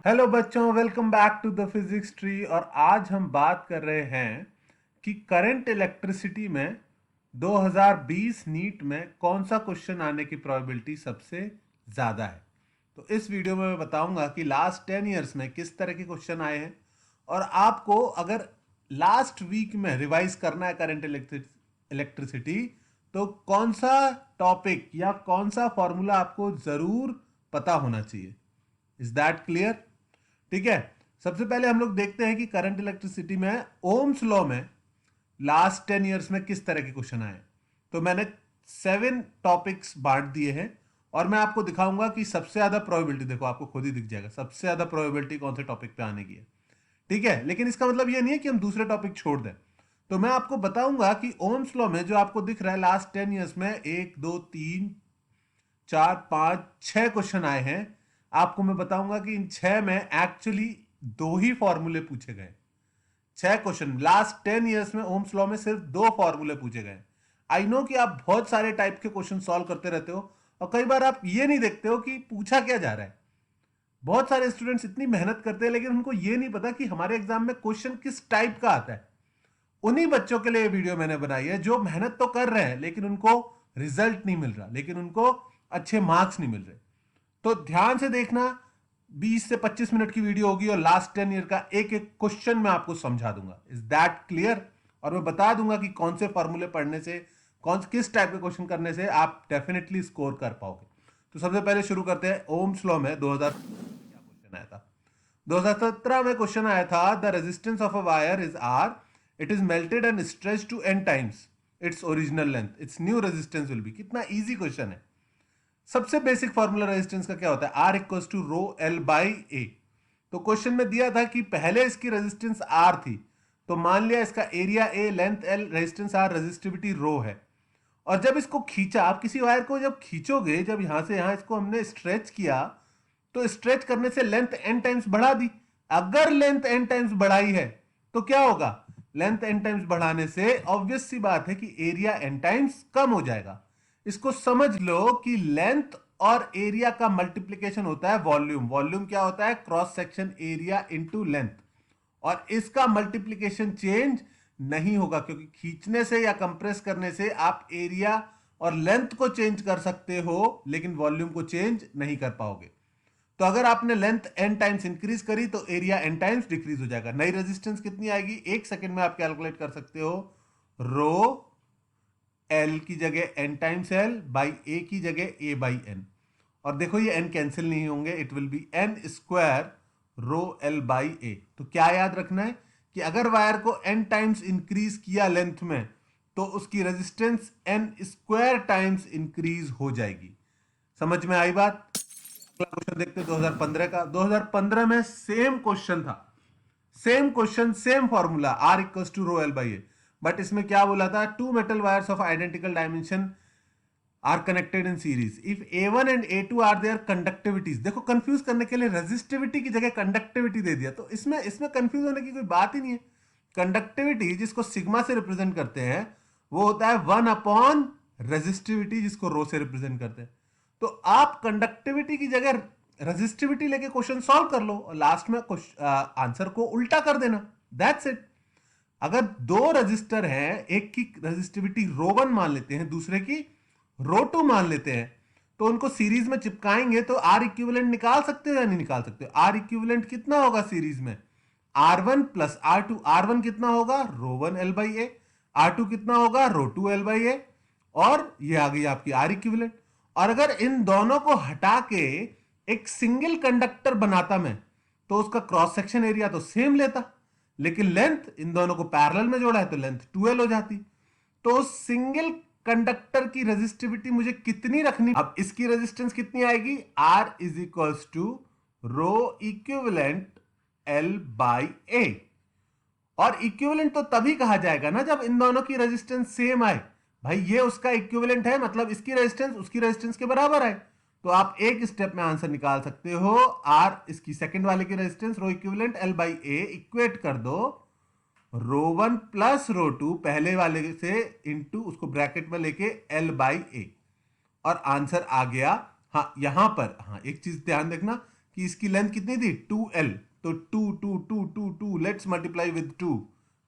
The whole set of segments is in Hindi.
हेलो बच्चों, welcome back to the physics tree. और आज हम बात कर रहे हैं कि करंट इलेक्ट्रिसिटी में 2020 नीट में कौन सा क्वेश्चन आने की प्रोबेबिलिटी सबसे ज़्यादा है। तो इस वीडियो में मैं बताऊंगा कि लास्ट 10 इयर्स में किस तरह के क्वेश्चन आए हैं, और आपको अगर लास्ट वीक में रिवाइज करना है करंट इलेक्ट्रिसिटी तो कौन सा टॉपिक या कौन सा फॉर्मूला आपको ज़रूर पता होना चाहिए। Is that clear? ठीक है। सबसे पहले हम लोग देखते हैं कि करंट इलेक्ट्रिसिटी में ओम्स लॉ में लास्ट 10 इयर्स में किस तरह के क्वेश्चन आए। तो मैंने 7 टॉपिक्स बांट दिए हैं और मैं आपको दिखाऊंगा कि सबसे ज्यादा प्रोबेबिलिटी, देखो आपको खुद ही दिख जाएगा सबसे ज्यादा प्रोबेबिलिटी कौन से टॉपिक पे आने की है। ठीक है, लेकिन इसका मतलब ये नहीं है कि हम दूसरे टॉपिक छोड़ दें। तो मैं आपको बताऊंगा कि ओम्स लॉ में जो आपको दिख रहा है लास्ट 10 इयर्स में 1 2 3 4 5 6 क्वेश्चन आए हैं, आपको मैं बताऊंगा कि इन 6 में एक्चुअली 2 ही फॉर्मूले पूछे गए। 6 क्वेश्चन लास्ट 10 इयर्स में ओम्स लॉ में सिर्फ 2 फॉर्मूले पूछे गए। आई नो कि आप बहुत सारे टाइप के क्वेश्चन सॉल्व करते रहते हो और कई बार आप ये नहीं देखते हो कि पूछा क्या जा रहा है। बहुत सारे स्टूडेंट्स इतनी मेहनत करते हैं लेकिन उनको ये नहीं पता कि हमारे एग्जाम में क्वेश्चन किस टाइप का आता है। उन्हीं बच्चों के लिए ये वीडियो मैंने बनाई है जो मेहनत तो कर रहे हैं लेकिन उनको रिजल्ट नहीं मिल रहा, लेकिन उनको अच्छे मार्क्स नहीं मिल रहे। तो ध्यान से देखना, 20 से 25 मिनट की वीडियो होगी और लास्ट 10 ईयर का एक एक क्वेश्चन मैं आपको समझा दूंगा। Is that clear? और मैं बता दूंगा कि कौन से फॉर्मूले पढ़ने से, किस टाइप के क्वेश्चन करने से आप डेफिनेटली स्कोर कर पाओगे। तो सबसे पहले शुरू करते हैं। ओम्स लॉ में 2000 क्या क्वेश्चन आया था? 2017 में क्वेश्चन आया था, the resistance of a wire is R, it is melted and stretched to n times its original length, its new resistance will be. कितना इजी क्वेश्चन है। सबसे बेसिक फॉर्मूला रेजिस्टेंस का क्या होता है? R equals to rho L by A. तो क्वेश्चन में दिया था कि पहले इसकी रेजिस्टेंस आर थी, तो मान लिया इसका area A, length L, resistance R, resistivity rho है। और जब इसको खींचा, आप किसी वायर को जब खींचोगे, जब यहां से यहां इसको हमने स्ट्रेच किया तो स्ट्रेच करने से लेंथ एन टाइम्स बढ़ा दी। अगर लेंथ एन टाइम्स बढ़ाई है तो क्या होगा? लेंथ एन टाइम्स बढ़ाने से ऑब्वियस सी बात है कि एरिया एन टाइम्स कम हो जाएगा। इसको समझ लो कि लेंथ और एरिया का मल्टीप्लीकेशन होता है वॉल्यूम। वॉल्यूम क्या होता है? Cross section area into length. और इसका मल्टीप्लीकेशन चेंज नहीं होगा क्योंकि खींचने से या कंप्रेस करने से आप एरिया और लेंथ को चेंज कर सकते हो लेकिन वॉल्यूम को चेंज नहीं कर पाओगे। तो अगर आपने लेंथ n टाइम्स इंक्रीज करी तो एरिया n टाइम्स डिक्रीज हो जाएगा। नई रेजिस्टेंस कितनी आएगी? एक सेकंड में आप कैलकुलेट कर सकते हो। रो एल की जगह n टाइम्स एल बाई ए की जगह a बाई n। और देखो ये n कैंसिल नहीं होंगे, it will be n square rho L by A. तो क्या याद रखना है कि अगर वायर को n टाइम्स इंक्रीज किया लेंथ में तो उसकी resistance n square times increase हो जाएगी। समझ में आई बात? अगला क्वेश्चन देखते हैं 2015 का। 2015 में सेम क्वेश्चन था, same question, same formula, R equals to rho L by A. But इसमें क्या बोला था? Two metal wires of identical dimension are connected in series if A1 and A2 are their conductivities. देखो कंफ्यूज करने के लिए रेजिस्टिविटी की जगह कंडक्टिविटी दे दिया, तो इसमें इसमें कंफ्यूज होने की कोई बात ही नहीं है। कंडक्टिविटी जिसको सिग्मा से रिप्रेजेंट करते हैं वो होता है 1 अपॉन रेजिस्टिविटी जिसको रो से रिप्रेजेंट करते हैं। तो आप कंडक्टिविटी की जगह रेजिस्टिविटी लेके क्वेश्चन सॉल्व कर लो और लास्ट में आंसर को उल्टा कर देना। That's it. अगर दो रजिस्टर हैं, एक की रेजिस्टिविटी रो 1 मान लेते हैं, दूसरे की रो 2 मान लेते हैं, तो उनको सीरीज में चिपकाएंगे तो आर इक्विवेलेंट निकाल सकते हो या नहीं निकाल सकते हो? आर इक्विवेलेंट कितना होगा सीरीज में? R1 plus R2। R1 कितना होगा? रो 1 एल बाई ए। R2 कितना होगा? रो 2 एल बाई ए। और ये आ गई आपकी आर इक्विवेलेंट। और अगर इन दोनों को हटा के एक सिंगल कंडक्टर बनाता मैं तो उसका क्रॉस सेक्शन एरिया तो सेम लेता, लेकिन लेंथ इन दोनों को पैरेलल में जोड़ा है तो लेंथ 2L हो जाती। तो सिंगल कंडक्टर की रेजिस्टिविटी मुझे कितनी रखनी? अब इसकी रेजिस्टेंस कितनी आएगी? R is equals to rho equivalent L by A. और इक्विवेलेंट तो तभी कहा जाएगा ना जब इन दोनों की रेजिस्टेंस सेम आए। भाई ये उसका इक्विवेलेंट है, मतलब इसकी रेजिस्टेंस उसकी रेजिस्टेंस के बराबर है। तो आप एक स्टेप में आंसर निकाल सकते हो। आर इसकी सेकंड वाले की resistance rho equivalent L by A equate कर दो रो 1 प्लस रो 2 पहले वाले से इंटू उसको ब्रैकेट में लेके एल बाई ए, और आंसर आ गया। हाँ यहां पर हाँ एक चीज ध्यान देखना, कि इसकी लेंथ कितनी थी 2L, तो 2 let's multiply with 2,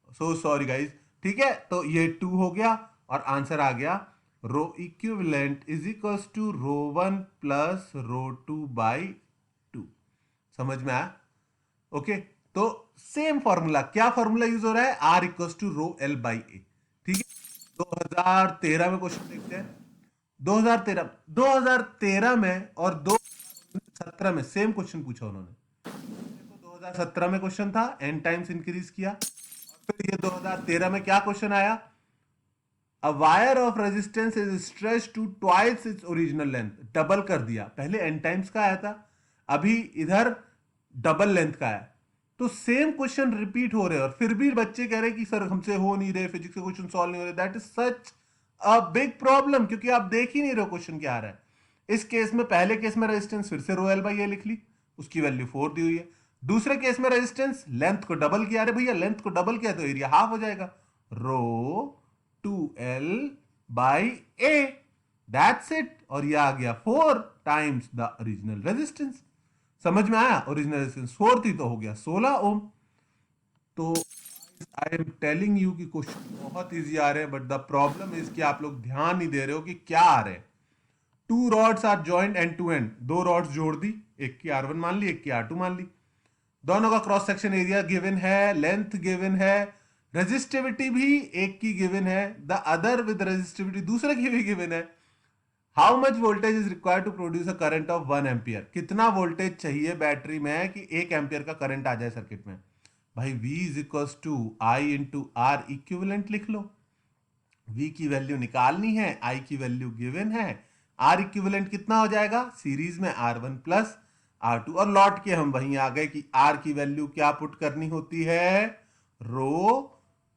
so sorry guys, ठीक है। तो ये 2 हो गया और आंसर आ गया rho equivalent is equals to rho 1 plus rho 2 by 2। समझ में आया? ओके, तो सेम फॉर्मूला, क्या फॉर्मूला यूज हो रहा है, R equals to rho L by A, ठीक है। 2013 में क्वेश्चन देखते हैं। 2013 में और 2017 में सेम क्वेश्चन पूछा उन्होंने। देखो 2017 में क्वेश्चन था, एन टाइम्स इंक्रीज किया, और फिर ये 2013 में क्या क्वेश्चन आया, a wire of resistance is stretch to twice its original length, double कर दिया। पहले एन टाइम्स का आया था, अभी इधर डबल लेंथ का है। तो सेम क्वेश्चन रिपीट हो रहे हैं और फिर भी बच्चे कह रहे हैं कि सर हमसे हो नहीं रहे, फिजिक्स के क्वेश्चन सॉल्व नहीं हो रहे। That is such a big problem, क्योंकि आप देख ही नहीं रहे क्वेश्चन क्या आ रहा है। इस केस में, पहले केस में रेजिस्टेंस फिर से रो एल बाई ए लिख ली, उसकी वैल्यू 4 दी हुई है। दूसरे केस में रेजिस्टेंस लेंथ को डबल किया, अरे भैया लेंथ को डबल किया तो एरिया हाफ हो जाएगा, रो 2L by A, that's it. और ये आ गया 4 टाइम्स द ओरिजिनल रेजिस्टेंस। समझ में आया? ओरिजिनल रेजिस्टेंस 4 थी तो हो गया 16 ओम। तो आई एम टेलिंग यू कि क्वेश्चन बहुत इजी आ रहे हैं, बट द प्रॉब्लम इज कि आप लोग ध्यान नहीं दे रहे हो कि क्या आ रहे हैं। 2 rods are joint end to end, 2 rods जोड़ दी, एक की R1 मान ली, एक की R2 मान ली। दोनों का क्रॉस सेक्शन एरिया गिवन है, लेंथ गिवन है, रेजिस्टिविटी भी एक की गिवन है, द अदर विद रेजिस्टिविटी दूसरे की भी गिवन है। How much voltage is required to produce a current of 1 ampere, कितना वोल्टेज चाहिए बैटरी में कि 1 एम्पियर का करंट आ जाए सर्किट में। भाई V is equals to I into R equivalent लिख लो। V की वैल्यू निकालनी है, I की वैल्यू गिवन है, R इक्विवेलेंट कितना हो जाएगा, सीरीज में R1 प्लस R2। और लौट के हम वहीं आ गए कि R की वैल्यू क्या पुट करनी होती है, रो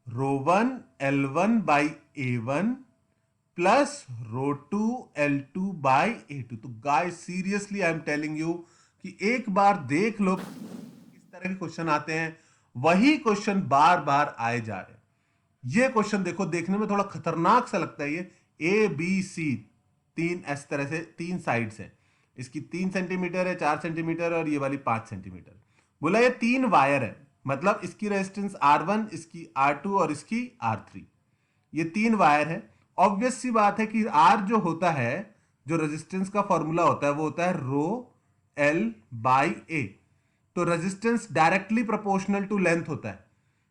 1 L1 by A1 plus rho 2 L2 by A2। तो guys seriously I am telling you कि एक बार देख लो, इस तरह के क्वेश्चन आते हैं, वही क्वेश्चन बार बार आए जा रहे हैं। ये क्वेश्चन देखो, देखने में थोड़ा खतरनाक सा लगता है, ये ABC, तीन इस तरह से तीन साइड्स हैं, इसकी 3 सेंटीमीटर है, 4 सेंटीमीटर और ये वाली 5 सेंटीमीटर। बोला ये 3 वायर है, मतलब इसकी रेजिस्टेंस R1, इसकी R2 और इसकी R3, ये 3 वायर है। ऑब्वियस सी बात है कि R जो होता है, जो रेजिस्टेंस का फॉर्मूला होता है, वो होता है रो एल बाई ए। तो resistance directly proportional to length होता है।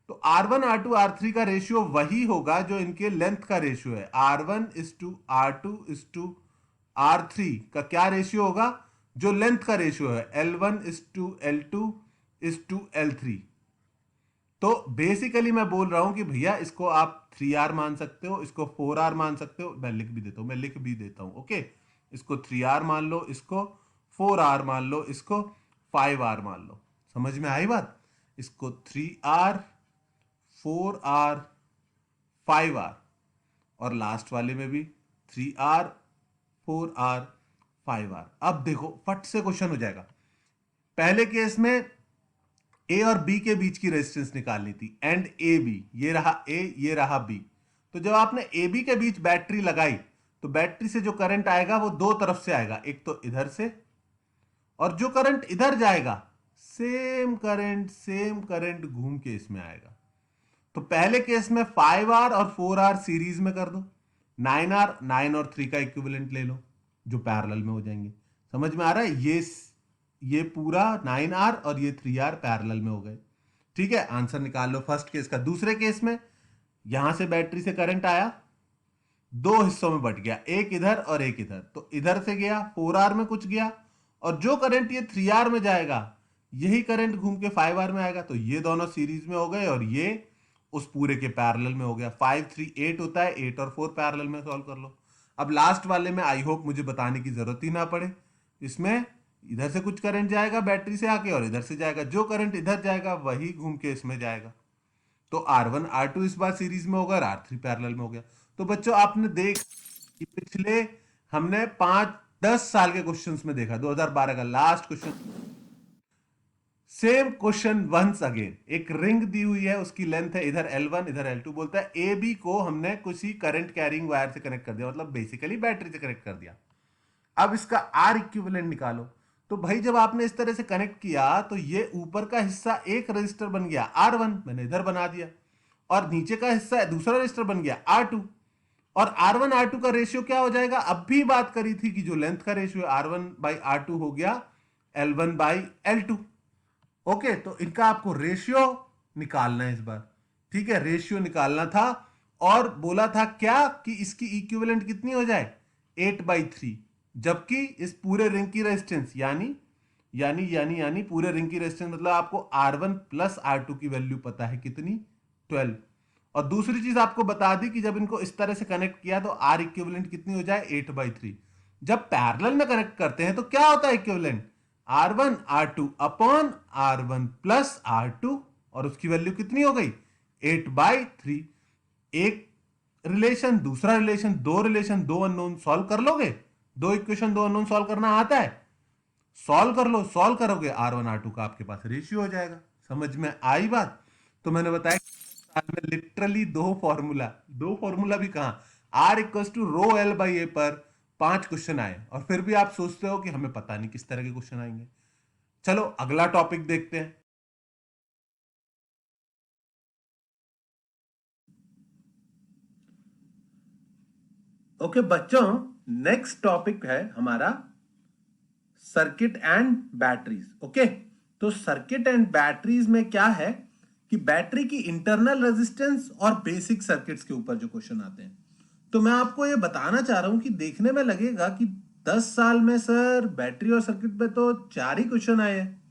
तो R1 R2 R3 का रेशियो वही होगा जो इनके लेंथ का रेशियो है। R1 is to R2 is to R3 का क्या रेशियो होगा, जो लेंथ का रेशियो है, L1 is to L2 is to L3। तो बेसिकली मैं बोल रहा हूं कि भैया इसको आप 3R मान सकते हो, इसको 4R मान सकते हो, मैं लिख भी देता हूं, ओके। इसको 3R मान लो, इसको 4R मान लो, इसको 5R मान लो। समझ में आई बात? इसको 3R 4R 5R, और लास्ट वाले में भी 3R 4R 5R। अब देखो फट से क्वेश्चन हो जाएगा। पहले केस में ए और बी के बीच की रेजिस्टेंस निकालनी थी, एंड ए बी, ये रहा ए, ये रहा बी। तो जब आपने ए बी के बीच बैटरी लगाई, तो बैटरी से जो करंट आएगा वो दो तरफ से आएगा, एक तो इधर से, और जो करंट इधर जाएगा सेम करंट घूम के इसमें आएगा। तो पहले केस में 5R और 4R सीरीज में कर दो, 9R, 9 और 3 का इक्विवेलेंट ले लो जो पैरेलल में हो जाएंगे। समझ में आ रहा है? ये पूरा 9R और ये 3R पैरेलल में हो गए। ठीक है, आंसर निकाल लो फर्स्ट केस का। दूसरे केस में यहां से बैटरी से करंट आया, दो हिस्सों में बट गया, एक इधर और एक इधर। तो इधर से गया 4R में कुछ गया, और जो करंट ये 3R में जाएगा यही करंट घूम के 5R में आएगा। तो ये दोनों सीरीज में हो गए और ये उस पूरे के पैरेलल में हो गया। 5 3 8 होता है, 8 और 4 पैरेलल में सॉल्व कर लो। अब लास्ट वाले में आई होप मुझे बताने की जरूरत ही ना पड़े। इसमें इधर से कुछ करंट जाएगा बैटरी से आके और इधर से जाएगा, जो करंट इधर जाएगा वही घूम के इसमें जाएगा। तो R1 R2 इस बार सीरीज में होगा और R3 पैरेलल में हो गया। तो बच्चों आपने देख कि पिछले हमने 5-10 साल के क्वेश्चंस में देखा, 2012 का last question, same question once again. एक रिंग दी हुई है, उसकी लेंथ है इधर L1 इधर L2, बोलता है ए बी को हमने किसी करंट कैरिंग वायर से कनेक्ट कर दिया, मतलब बेसिकली बैटरी से कनेक्ट कर दिया। अब इसका R इक्विवेलेंट निकालो। तो भाई जब आपने इस तरह से कनेक्ट किया तो ये ऊपर का हिस्सा एक रजिस्टर बन गया R1, मैंने इधर बना दिया, और नीचे का हिस्सा दूसरा रजिस्टर बन गया R2। और R1 R2 का रेशियो क्या हो जाएगा, अब भी बात करी थी कि जो लेंथ का रेशियो है R1/R2 हो गया L1/L2। ओके, तो इनका आपको रेशियो निकालना है इस बार। ठीक है, रेशियो निकालना था, और बोला था क्या कि इसकी इक्विवेलेंट कितनी हो जाए, 8/3। जबकि इस पूरे रिंग की रेजिस्टेंस यानी पूरे रिंग की रेजिस्टेंस मतलब आपको R1 प्लस R2 की वैल्यू पता है कितनी, 12। और दूसरी चीज आपको बता दी कि जब इनको इस तरह से कनेक्ट किया तो R इक्विवेलेंट कितनी हो जाए, 8/3। जब पैरेलल में कनेक्ट करते हैं तो क्या होता है equivalent, R1/R2 upon R1 plus R2, और उसकी वैल्यू कितनी हो गई, 8/3। एक रिलेशन दूसरा रिलेशन, दो रिलेशन दो अननोन, सॉल्व कर लोगे, दो इक्वेशन दो अननोन सॉल्व करना आता है, सॉल्व कर लो, सॉल्व करोगे R1 R2 का आपके पास रेशियो हो जाएगा। समझ में आई बात। तो मैंने बताया साल में लिटरली दो फॉर्मूला भी कहां, R = ρL/A पर 5 क्वेश्चन आए, और फिर भी आप सोचते हो कि हमें पता नहीं किस तरह के क्वेश्चन आएंगे। चलो अगला टॉपिक देखते हैं। ओके बच्चों, नेक्स्ट टॉपिक है हमारा सर्किट एंड बैटरीज। ओके, तो सर्किट एंड बैटरीज में क्या है कि बैटरी की इंटरनल रेजिस्टेंस और बेसिक सर्किट्स के ऊपर जो क्वेश्चन आते हैं। तो मैं आपको ये बताना चाह रहा हूं कि देखने में लगेगा कि 10 साल में सर बैटरी और सर्किट पे तो 4 ही क्वेश्चन आए हैं,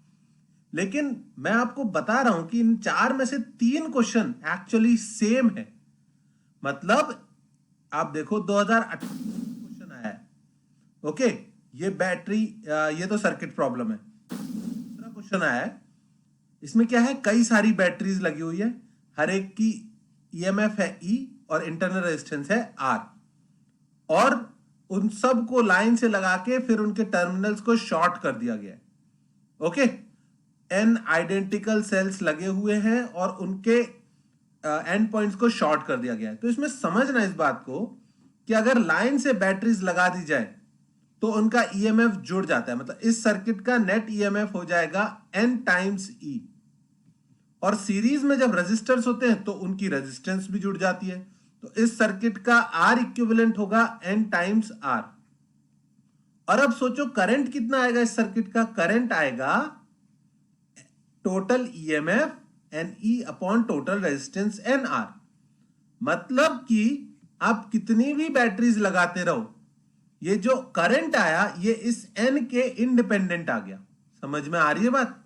लेकिन मैं आपको बता रहा हूं कि इन 4 में से 3 क्वेश्चन एक्चुअली सेम है। मतलब आप देखो 2018 क्वेश्चन आया है। ओके, ये बैटरी, ये तो सर्किट प्रॉब्लम है। दूसरा क्वेश्चन आया है, इसमें क्या है, कई सारी बैटरीज लगी हुई है, हर एक की ईएमएफ है E और इंटरनल रेजिस्टेंस है R, और उन सब को लाइन से लगा के फिर उनके टर्मिनल्स को शॉर्ट कर दिया गया है। ओके, N आइडेंटिकल सेल्स लगे हुए हैं और उनके एंड पॉइंट्स को शॉर्ट कर दिया गया है। तो इसमें समझना इस बात को कि अगर लाइन से बैटरीज लगा दी जाए तो उनका ईएमएफ जुड़ जाता है, मतलब इस सर्किट का नेट ईएमएफ हो जाएगा N टाइम्स E। और सीरीज में जब रेजिस्टर्स होते हैं तो उनकी रेजिस्टेंस भी जुड़ जाती है, तो इस सर्किट का R इक्विवेलेंट होगा N टाइम्स R। और अब सोचो करंट कितना आएगा इस सर्किट का, करंट आएगा total EMF NE upon total resistance NR। मतलब कि आप कितनी भी बैटरीज लगाते रहो, ये जो करंट आया ये इस N के इंडिपेंडेंट आ गया। समझ में आ रही है बात।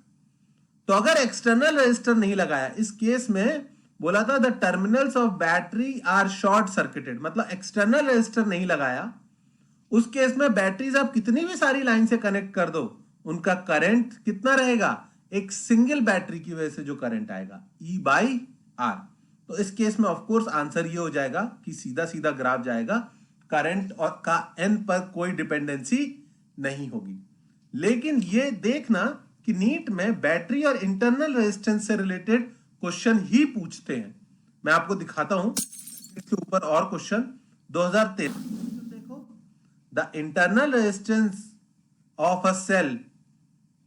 तो अगर एक्सटर्नल रेजिस्टर नहीं लगाया, इस केस में बोला था the terminals of battery are short circuited, मतलब एक्सटर्नल रेजिस्टर नहीं लगाया, उस केस में बैटरीज आप कितनी भी सारी लाइन से कनेक्ट कर दो, उनका करंट कितना रहेगा, एक सिंगल बैटरी की वजह से जो करंट आएगा E/R। तो इस केस में ऑफ कोर्स आंसर ये हो जाएगा कि सीधा सीधा ग्राफ जाएगा, करंट और का N पर कोई डिपेंडेंसी नहीं होगी। लेकिन ये देखना कि नीट में बैटरी और इंटरनल रेजिस्टेंस से रिलेटेड क्वेश्चन ही पूछते हैं। मैं आपको दिखाता हूं इसके ऊपर और क्वेश्चन। 2013 देखो, the internal resistance of a cell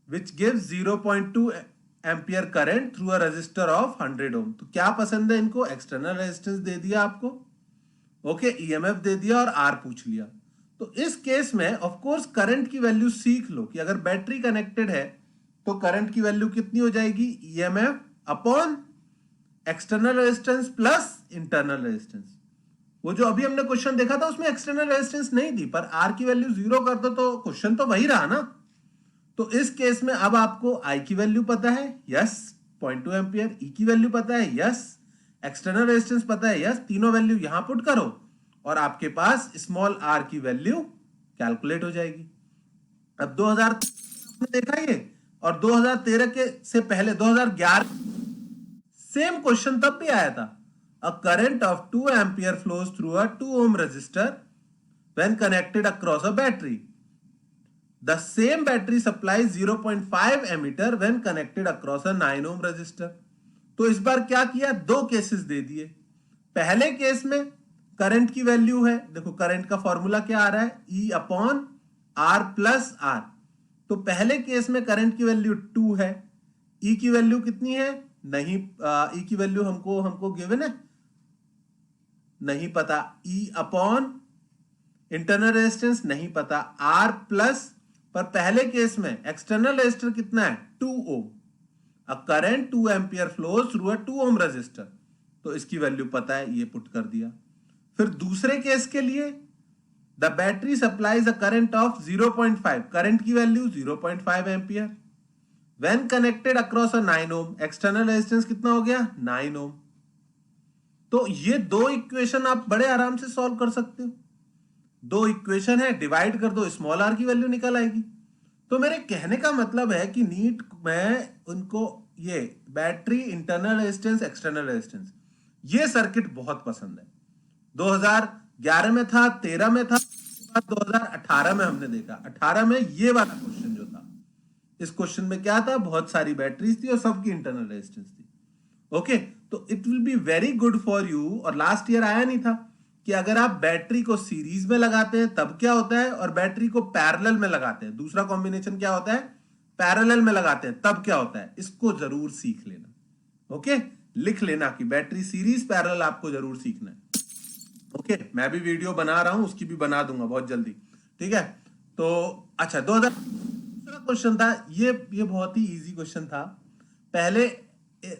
which gives 0.2 ampere current through a resistor of 100 ohm. तो क्या पसंद है इनको, एक्सटर्नल रेजिस्टेंस दे दिया आपको, ओके, ईएमएफ दे दिया और आर पूछ लिया। तो इस केस में ऑफ कोर्स करंट की वैल्यू सीख लो कि अगर बैटरी कनेक्टेड है तो करंट की वैल्यू कितनी हो जाएगी, EMF upon external resistance plus internal resistance. वो जो अभी हमने क्वेश्चन देखा था उसमें एक्सटर्नल रेजिस्टेंस नहीं थी, पर आर की वैल्यू 0 कर दो तो क्वेश्चन तो वही रहा ना। तो इस केस में अब आपको I की वैल्यू पता है, यस, 0.2 एम्पियर, E की वैल्यू पता है, यस, एक्सटर्नल रेजिस्टेंस पता है, यस, तीनों वैल्यू यहां पुट करो और आपके पास स्मॉल r की वैल्यू कैलकुलेट हो जाएगी। अब 2013 आपने देखा ये, और 2013 के से पहले 2011 सेम क्वेश्चन तब भी आया था। A current of 2 ampere flows through a 2 ohm resistor when connected across a battery. The same battery supplies 0.5 ammeter when connected across a 9 ohm resistor। तो इस बार क्या किया, दो केसेस दे दिए। पहले केस में करंट की वैल्यू है, देखो करंट का फॉर्मूला क्या आ रहा है, E upon R plus R। तो पहले केस में करंट की वैल्यू 2 है, ई की वैल्यू कितनी है नहीं, ई की वैल्यू हमको गिवन है नहीं पता, ई अपॉन इंटरनल रेजिस्टेंस नहीं पता, आर प्लस, पर पहले केस में एक्सटर्नल रेजिस्टर कितना है 2 ohm, a current 2 ampere flows through a 2 ohm resistor, तो इसकी वैल्यू पता है, ये पुट कर दिया। फिर दूसरे केस के लिए the battery supplies a current of 0.5, current की value 0.5 ampere, when connected across a 9 ohm, external resistance कितना हो गया 9 ओम। तो ये दो इक्वेशन आप बड़े आराम से सॉल्व कर सकते हो, दो इक्वेशन है, डिवाइड कर दो, स्मॉल आर की वैल्यू निकल आएगी। तो मेरे कहने का मतलब है कि नीट में उनको ये battery, internal resistance, external resistance, ये सर्किट बहुत पसंद है। 2011 में था, 13 में था, 2018 में हमने देखा, 18 में ये वाला क्वेश्चन जो था, इस क्वेश्चन में क्या था, बहुत सारी बैटरीज थी और सबकी इंटरनल रेजिस्टेंस थी। ओके, तो it will be very good for you, और लास्ट ईयर आया नहीं था कि अगर आप बैटरी को सीरीज में लगाते हैं तब क्या होता है, और बैटरी को पैरेलल में लगाते हैं, दूसरा कॉम्बिनेशन क्या होता है, पैरेलल में लगाते हैं तब क्या होता है, इसको जरूर सीख लेना। ओके, लिख लेना कि बैटरी सीरीज पैरेलल आपको जरूर सीखना है। ओके, मैं भी वीडियो बना रहा हूं, उसकी भी बना दूंगा बहुत जल्दी, ठीक है। तो अच्छा, 2000 क्वेश्चन था ये बहुत ही इजी क्वेश्चन था। पहले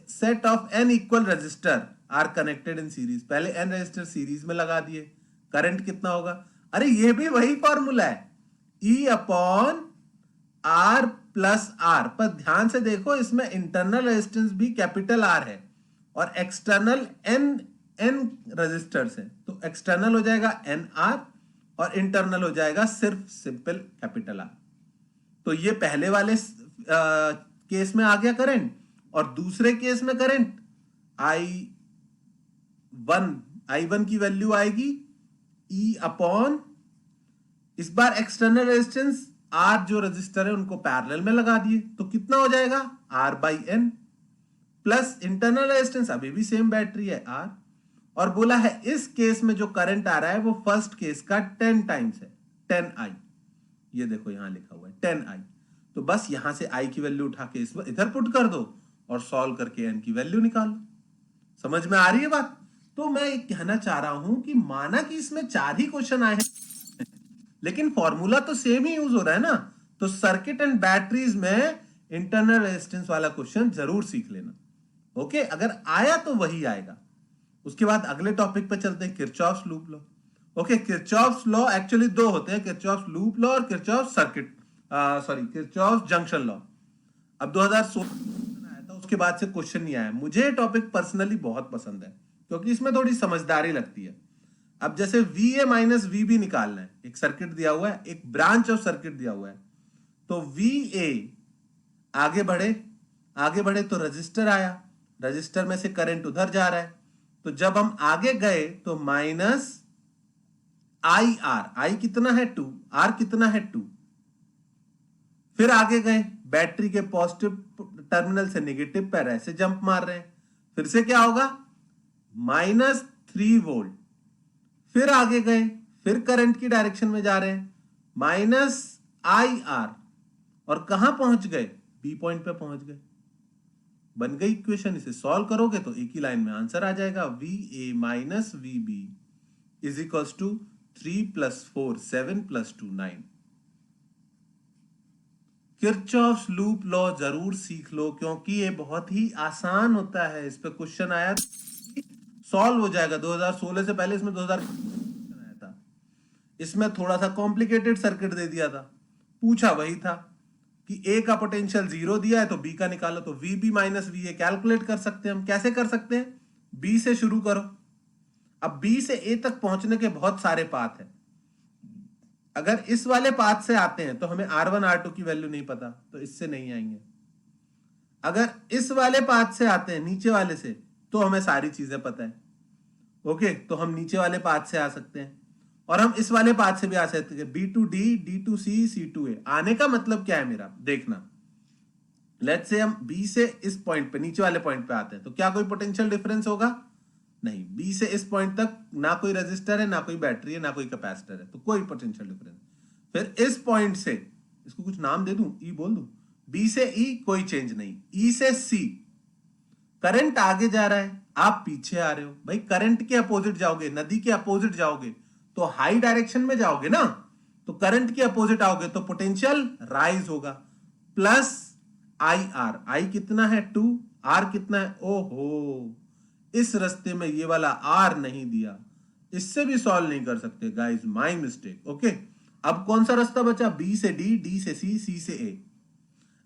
set of n equal resistor are connected in series, पहले n रजिस्टर सीरीज में लगा दिए, करंट कितना होगा, अरे ये भी वही फॉर्मूला है, E upon R plus R, पर ध्यान से देखो इसमें इंटरनल रेजिस्टेंस भी कैपिटल आर है और एक्सटर्नल n रजिस्टर्स है, तो एक्सटर्नल हो जाएगा एन आर और इंटरनल हो जाएगा सिर्फ सिंपल कैपिटल आर। तो ये पहले वाले केस में आ गया करंट, और दूसरे केस में करंट I1 की वैल्यू आएगी E अपॉन, इस बार एक्सटर्नल रेजिस्टेंस R जो रजिस्टर है उनको पैरेलल में लगा दिए, तो कितना हो जाएगा R/N, प्लस इंटरनल रेजिस्टेंस अभी भी सेम बैटरी है R, और बोला है इस केस में जो करंट आ रहा है वो फर्स्ट केस का 10 टाइम्स है, 10I, ये देखो यहां लिखा हुआ है 10I। तो बस यहां से I की वैल्यू उठा के इस इधर पुट कर दो और सॉल्व करके N की वैल्यू निकालो। समझ में आ रही है बात? तो मैं ये कहना चाह रहा हूं कि माना कि इसमें 4 ही क्वेश्चन आए हैं, लेकिन फॉर्मूला तो सेम ही यूज हो रहा है ना, तो सर्किट एंड बैटरीज में इंटरनल रेजिस्टेंस वाला क्वेश्चन जरूर सीख लेना। ओके, अगर आया तो वही आएगा। उसके बाद अगले टॉपिक पे चलते हैं, Kirchhoff's loop law. Okay, Kirchhoff's law actually दो होते हैं, किरचॉफ्स लूप लॉ और किरचॉफ्स किरचॉफ्स जंक्शन लॉ। अब 2016 आया था, उसके बाद से क्वेश्चन नहीं आया। मुझे टॉपिक पर्सनली बहुत पसंद है क्योंकि इसमें थोड़ी समझदारी लगती है। अब जैसे VA माइनस VB निकालना है, एक सर्किट दिया हुआ है, एक ब्रांच ऑफ सर्किट दिया हुआ है, तो VA आगे बढ़े तो रजिस्टर आया, रजिस्टर में से करंट उधर जा रहा है, तो जब हम आगे गए तो माइनस IR, I कितना है 2, R कितना है 2, फिर आगे गए बैटरी के पॉजिटिव टर्मिनल से नेगेटिव पर ऐसे जंप मार रहे हैं, फिर से क्या होगा -3 वोल्ट, फिर आगे गए, फिर करंट की डायरेक्शन में जा रहे हैं -IR, और कहां पहुंच गए, बी पॉइंट पे पहुंच गए। बन गई इक्वेशन, इसे सॉल्व करोगे तो एक ही लाइन में आंसर आ जाएगा, VA minus VB is equals to 3 + 4 7 + 2 9। Kirchhoff's loop law जरूर सीख लो क्योंकि ये बहुत ही आसान होता है, इस पे क्वेश्चन आया सॉल्व हो जाएगा। 2016 से पहले इसमें 2000 आया था, इसमें थोड़ा सा कॉम्प्लिकेटेड सर्किट दे दिया था, पूछा वही था कि A का पोटेंशियल 0 दिया है तो B का निकालो, तो VB माइनस VA कैलकुलेट कर सकते हैं हम। कैसे कर सकते हैं, B से शुरू करो, अब B से A तक पहुंचने के बहुत सारे पाथ हैं। अगर इस वाले पाथ से आते हैं तो हमें R1 R2 की वैल्यू नहीं पता, तो इससे नहीं आएंगे। अगर इस वाले पाथ से आते हैं, नीचे वाले से, तो हमें सारी चीजें पता है। ओके, तो हम नीचे वाले पाथ से आ सकते हैं, और हम इस वाले पाथ से भी आ सकते हैं, B2D D2C C2A। आने का मतलब क्या है मेरा, देखना, लेट्स से हम B से इस पॉइंट पे, नीचे वाले पॉइंट पे आते हैं, तो क्या कोई पोटेंशियल डिफरेंस होगा, नहीं। B से इस पॉइंट तक ना कोई रेजिस्टर है, ना कोई बैटरी है, ना कोई कैपेसिटर है, तो कोई पोटेंशियल डिफरेंस। फिर इस पॉइंट से इसको कुछ नाम दे दूं, ई बोल दूं, बी से ई कोई चेंज नहीं, ई से सी, करंट आगे जा रहा है, आप पीछे आ रहे हो। भाई करंट के अपोजिट जाओगे, नदी के अपोजिट जाओगे तो हाई डायरेक्शन में जाओगे ना, तो करंट के अपोजिट आओगे तो पोटेंशियल राइज होगा। प्लस आई आर, आई कितना है 2, आर कितना है, ओहो इस रास्ते में ये वाला आर नहीं दिया, इससे भी सॉल्व नहीं कर सकते गाइस, माय मिस्टेक। ओके, अब कौन सा रास्ता बचा, बी से डी, डी से सी, सी से ए।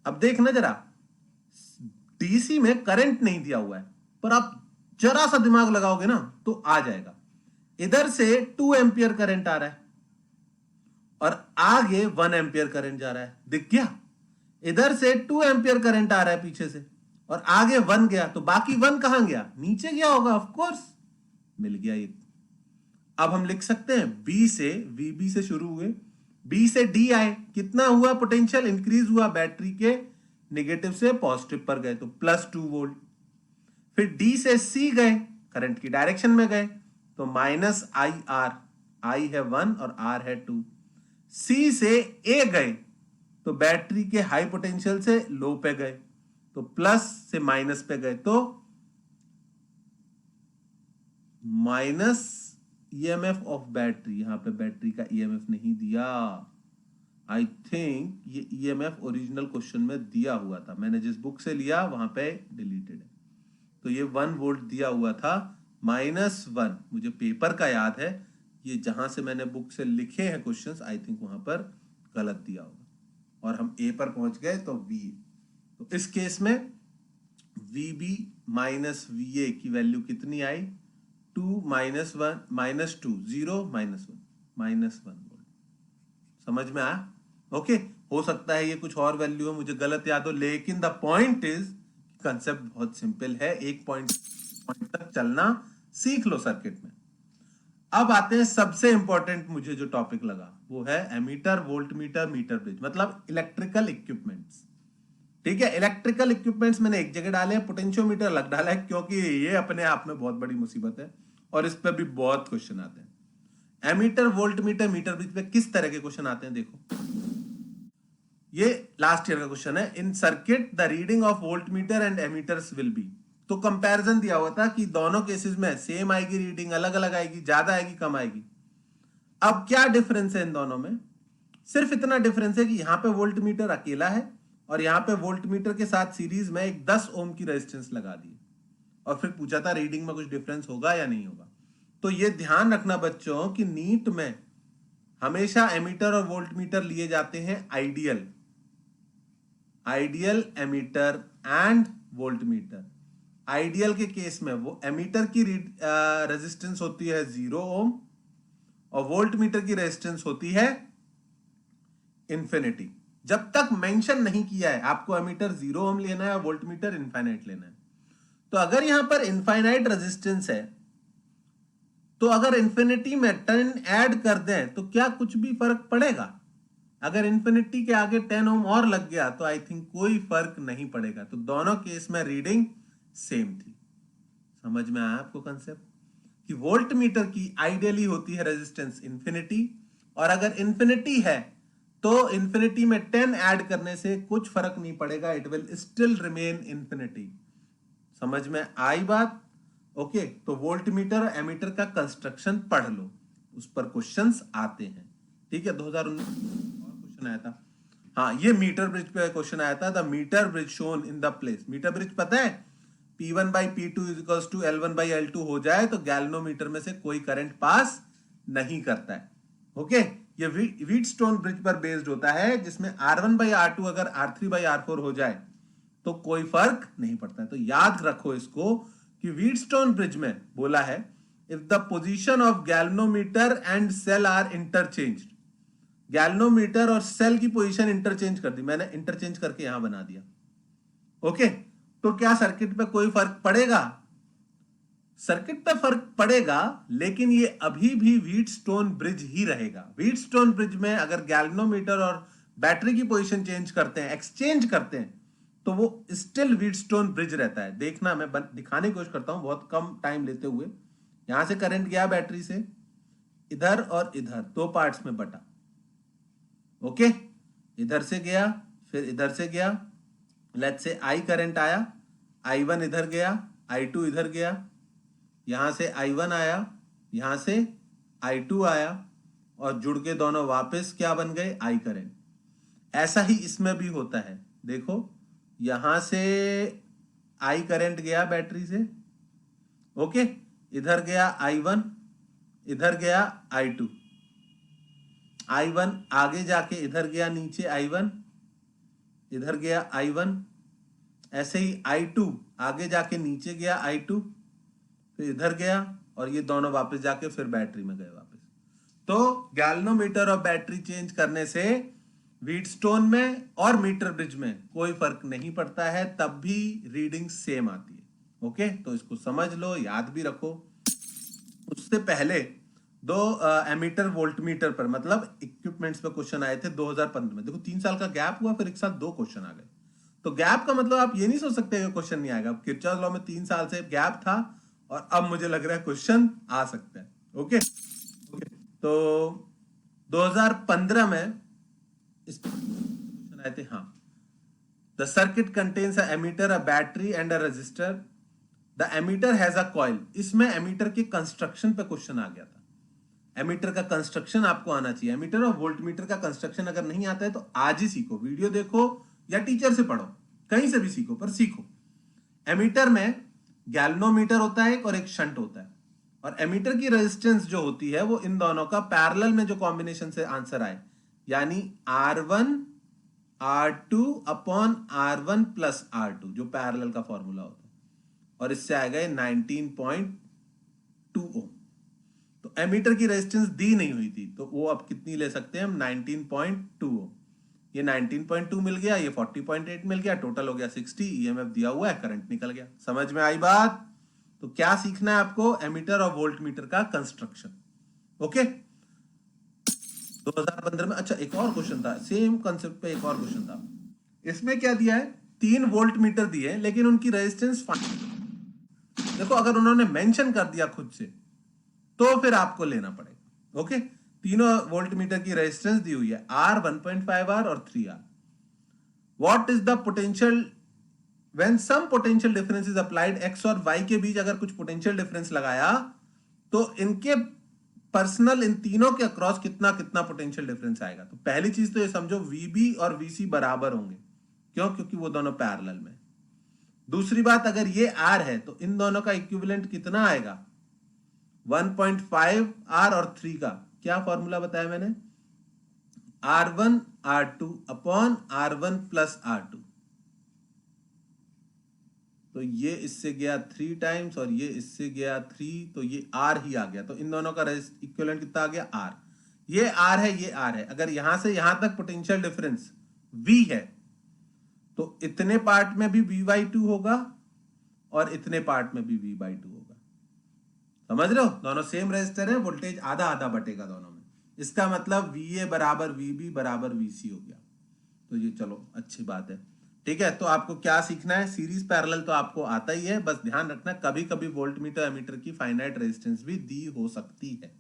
अब देखना जरा, डीसी में करंट नहीं दिया हुआ है, पर आप जरा सा दिमाग लगाओगे ना तो आ जाएगा। इधर से 2 एंपियर करंट आ रहा है और आगे 1 एंपियर करंट जा रहा है, दिख गया। इधर से 2 एंपियर करंट आ रहा है पीछे से और आगे 1 गया, तो बाकी 1 कहां गया, नीचे गया होगा, ऑफ कोर्स मिल गया ये। अब हम लिख सकते हैं बी से, वीबी से शुरू हुए, बी से डी आए, कितना हुआ पोटेंशियल इंक्रीज हुआ, बैटरी के नेगेटिव से पॉजिटिव पर गए तो +2 वोल्ट। फिर डी से सी गए, करंट की डायरेक्शन में गए तो -IR, आई है 1 और आर है 2। सी से ए गए तो बैटरी के हाई पोटेंशियल से लो पे गए तो प्लस से माइनस पे गए तो माइनस ईएमएफ ऑफ बैटरी, यहां पे बैटरी का ईएमएफ नहीं दिया। आई थिंक ये ईएमएफ ओरिजिनल क्वेश्चन में दिया हुआ था, मैंने जिस बुक से लिया वहां पे डिलीटेड है, तो ये 1 वोल्ट दिया हुआ था, -1 मुझे पेपर का याद है, ये जहां से मैंने बुक से लिखे हैं क्वेश्चंस, आई थिंक वहां पर गलत दिया होगा और हम ए पर पहुंच गए तो वी। तो इस केस में वीबी माइनस वीए की वैल्यू कितनी आई, 2 -1 -2 0 -1 वोल्ट। समझ में आया? ओके, हो सकता है ये कुछ और वैल्यू है, मुझे गलत याद हो, लेकिन द पॉइंट इज कंसेप्ट बहुत सिंपल है, एक पॉइंट तक चलना सीख लो सर्किट में। अब आते हैं सबसे इंपॉर्टेंट मुझे जो टॉपिक लगा, वो है एमीटर, वोल्टमीटर, मीटर ब्रिज, मतलब इलेक्ट्रिकल इक्विपमेंट्स। ठीक है, इलेक्ट्रिकल इक्विपमेंट्स मैंने एक जगह डाले हैं, पोटेंशियोमीटर अलग डाला है, क्योंकि ये अपने आप में बहुत बड़ी मुसीबत है और इस पर भी बहुत क्वेश्चन आते हैं। एमीटर, वोल्टमीटर, मीटर ब्रिज पे किस तरह के क्वेश्चन आते हैं देखो, ये लास्ट ईयर का क्वेश्चन है। In circuit the reading of voltmeter and ammeters will be, तो कंपैरिजन दिया हुआ था कि दोनों केसेस में सेम आएगी रीडिंग, अलग अलग आएगी, ज्यादा आएगी, कम आएगी। अब क्या डिफरेंस है इन दोनों में, सिर्फ इतना डिफरेंस है कि यहां पे वोल्टमीटर अकेला है और यहां पे वोल्टमीटर के साथ सीरीज में एक 10 ओम की रेजिस्टेंस लगा दी और फिर पूछा था रीडिंग में कुछ डिफरेंस होगा या नहीं होगा। तो ये ध्यान रखना बच्चों कि नीट में हमेशा एमीटर और वोल्टमीटर लिए जाते हैं ideal, ideal ammeter and voltmeter. Ideal के केस में वो एमीटर की रेजिस्टेंस होती है 0 ओम और वोल्टमीटर की रेजिस्टेंस होती है इंफिनिटी। जब तक मेंशन नहीं किया है आपको एमीटर 0 ओम लेना है, वोल्टमीटर इनफाइनाइट लेना है। तो अगर यहां पर इनफाइनाइट रेजिस्टेंस है तो अगर इंफिनिटी में 10 ऐड कर दें तो क्या कुछ भी फर्क पड़ेगा? अगर इंफिनिटी के आगे 10 ओम और लग गया तो आई थिंक कोई फर्क नहीं पड़ेगा। तो दोनों केस में रीडिंग सेम थी। समझ में आया आपको कंसेप्ट कि वोल्टमीटर की आइडियली होती है रेजिस्टेंस इंफिनिटी, और अगर इंफिनिटी है तो इंफिनिटी में 10 ऐड करने से कुछ फर्क नहीं पड़ेगा, it will still remain infinity. समझ में आई बात? ओके, तो वोल्टमीटर और एमीटर का कंस्ट्रक्शन पढ़ लो, उस पर क्वेश्चंस आते हैं। ठीक है, 2019 क्वेश्चन आया था, हाँ ये मीटर ब्रिज पे क्वेश्चन आया था, the metre bridge shown in the place. Metre bridge पता है P1 by P2 equals to L1 by L2 हो जाए तो गैल्वेनोमीटर में से कोई करंट पास नहीं करता है। ओके, ये व्हीटस्टोन ब्रिज पर बेस्ड होता है, जिसमें R1 by R2 अगर R3 by R4 हो जाए तो कोई फर्क नहीं पड़ता है। तो याद रखो इसको कि व्हीटस्टोन ब्रिज में बोला है if the position of galvanometer and cell are interchanged, galvanometer और सेल की पोजीशन इंटरचेंज कर दी, मैंने इंटरचेंज करके यहां बना दिया। ओके, तो क्या सर्किट पे कोई फर्क पड़ेगा? सर्किट पे फर्क पड़ेगा, लेकिन ये अभी भी व्हीटस्टोन ब्रिज ही रहेगा। व्हीटस्टोन ब्रिज में अगर गैल्वेनोमीटर और बैटरी की पोजीशन चेंज करते हैं, एक्सचेंज करते हैं, तो वो स्टिल व्हीटस्टोन ब्रिज रहता है। देखना, मैं दिखाने की कोशिश करता हूं बहुत कम टाइम लेते हुए। यहां से करंट गया बैटरी से, इधर और इधर 2 पार्ट्स में बटा। ओके, इधर से गया, फिर इधर से गया, लेट्स से आई करंट आया, I1 इधर गया, I2 इधर गया, यहां से I1 आया, यहां से I2 आया, और जुड़ के दोनों वापस क्या बन गए, I करंट। ऐसा ही इसमें भी होता है, देखो यहां से I करंट गया बैटरी से, ओके, इधर गया I1, इधर गया I2, I1 आगे जाके इधर गया नीचे I1, इधर गया I1, ऐसे ही I2 आगे जाके नीचे गया I2, फिर इधर गया, और ये दोनों वापस जाके फिर बैटरी में गए वापस। तो गैल्वेनोमीटर और बैटरी चेंज करने से व्हीटस्टोन में और मीटर ब्रिज में कोई फर्क नहीं पड़ता है, तब भी रीडिंग सेम आती है। ओके, तो इसको समझ लो, याद भी रखो। उससे पहले दो एमीटर वोल्टमीटर पर मतलब इक्विपमेंट्स पे क्वेश्चन आए थे 2015 में। देखो 3 साल का गैप हुआ, फिर एक साथ 2 क्वेश्चन आ गए। तो गैप का मतलब आप ये नहीं सोच सकते कि क्वेश्चन नहीं आएगा। किरचॉफ लॉ में 3 साल से गैप था, और अब मुझे लग रहा है क्वेश्चन आ सकता है। ओके, तो 2015 में इस क्वेश्चन आए थे। हाँ, the circuit contains a ammeter, a battery and a resistor. The ammeter has a coil. इसमें एमीटर के कंस्ट्रक्शन पे क्वेश्चन आ गया था। एमीटर का कंस्ट्रक्शन आपको आना चाहिए। एमीटर और वोल्टमीटर का कंस्ट्रक्शन अगर नहीं आता है तो आज ही सीखो, वीडियो देखो या टीचर से पढ़ो, कहीं से भी सीखो, पर सीखो। एमीटर में गैल्वेनोमीटर होता है और एक शंट होता है, और एमीटर की रेजिस्टेंस जो होती है वो इन दोनों का पैरेलल में जो कॉम्बिनेशन से आंसर आए, यानी R1 R2 upon R1 plus R2, जो पैरेलल का फॉर्मूला होता है, और इससे आएगा 19.2 ओम। तो एमीटर की रेजिस्टेंस दी नहीं हुई थी, तो वो अब कितनी ले सकते हैं हम, 19.2 ओम। ये 19.2 मिल गया, ये 40.8 मिल गया, टोटल हो गया 60। ईएमएफ दिया हुआ है, करंट निकल गया। समझ में आई बात? तो क्या सीखना है आपको, एमीटर और वोल्टमीटर का कंस्ट्रक्शन। ओके, 2015 में। अच्छा, एक और क्वेश्चन था सेम कंसेप्ट पे, एक और क्वेश्चन था। इसमें क्या दिया है, 3 वोल्ट मीटर दिए, लेकिन उनकी रेजिस्टेंस देखो, अगर उन्होंने मेंशन कर दिया खुद से तो फिर आपको लेना पड़ेगा। ओके, तीनों वोल्ट मीटर की रेजिस्टेंस दी हुई है, R 1.5R और 3R। What is the potential when some potential difference is applied, X और वाई के बीच अगर कुछ पोटेंशियल डिफरेंस लगाया तो इनके पर्सनल, इन तीनों के अक्रॉस कितना कितना पोटेंशियल डिफरेंस आएगा। तो पहली चीज तो ये समझो, VB और VC बराबर होंगे। क्यों? क्योंकि वो दोनों पैरेलल में। दूसरी बात, अगर ये R है तो इन दोनों का इक्विवेलेंट कितना आएगा, 1.5R और 3 का क्या फॉर्मूला बताया मैंने, R1 R2 upon R1 plus R2। तो ये इससे गया 3 टाइम्स और ये इससे गया 3, तो ये R ही आ गया। तो इन दोनों का इक्विवेलेंट कितना आ गया, R। ये R है, ये R है। अगर यहां से यहां तक पोटेंशियल डिफरेंस V है तो इतने पार्ट में भी V/2 होगा और इतने पार्ट में भी V/2 होगा। समझ रहे हो? दोनों सेम रेजिस्टर है, वोल्टेज आधा आधा बटेगा दोनों में। इसका मतलब VA बराबर VB बराबर VC हो गया। तो ये चलो अच्छी बात है। ठीक है, तो आपको क्या सीखना है, सीरीज पैरेलल तो आपको आता ही है, बस ध्यान रखना कभी कभी वोल्टमीटर एमीटर की फाइनाइट रेजिस्टेंस भी दी हो सकती है।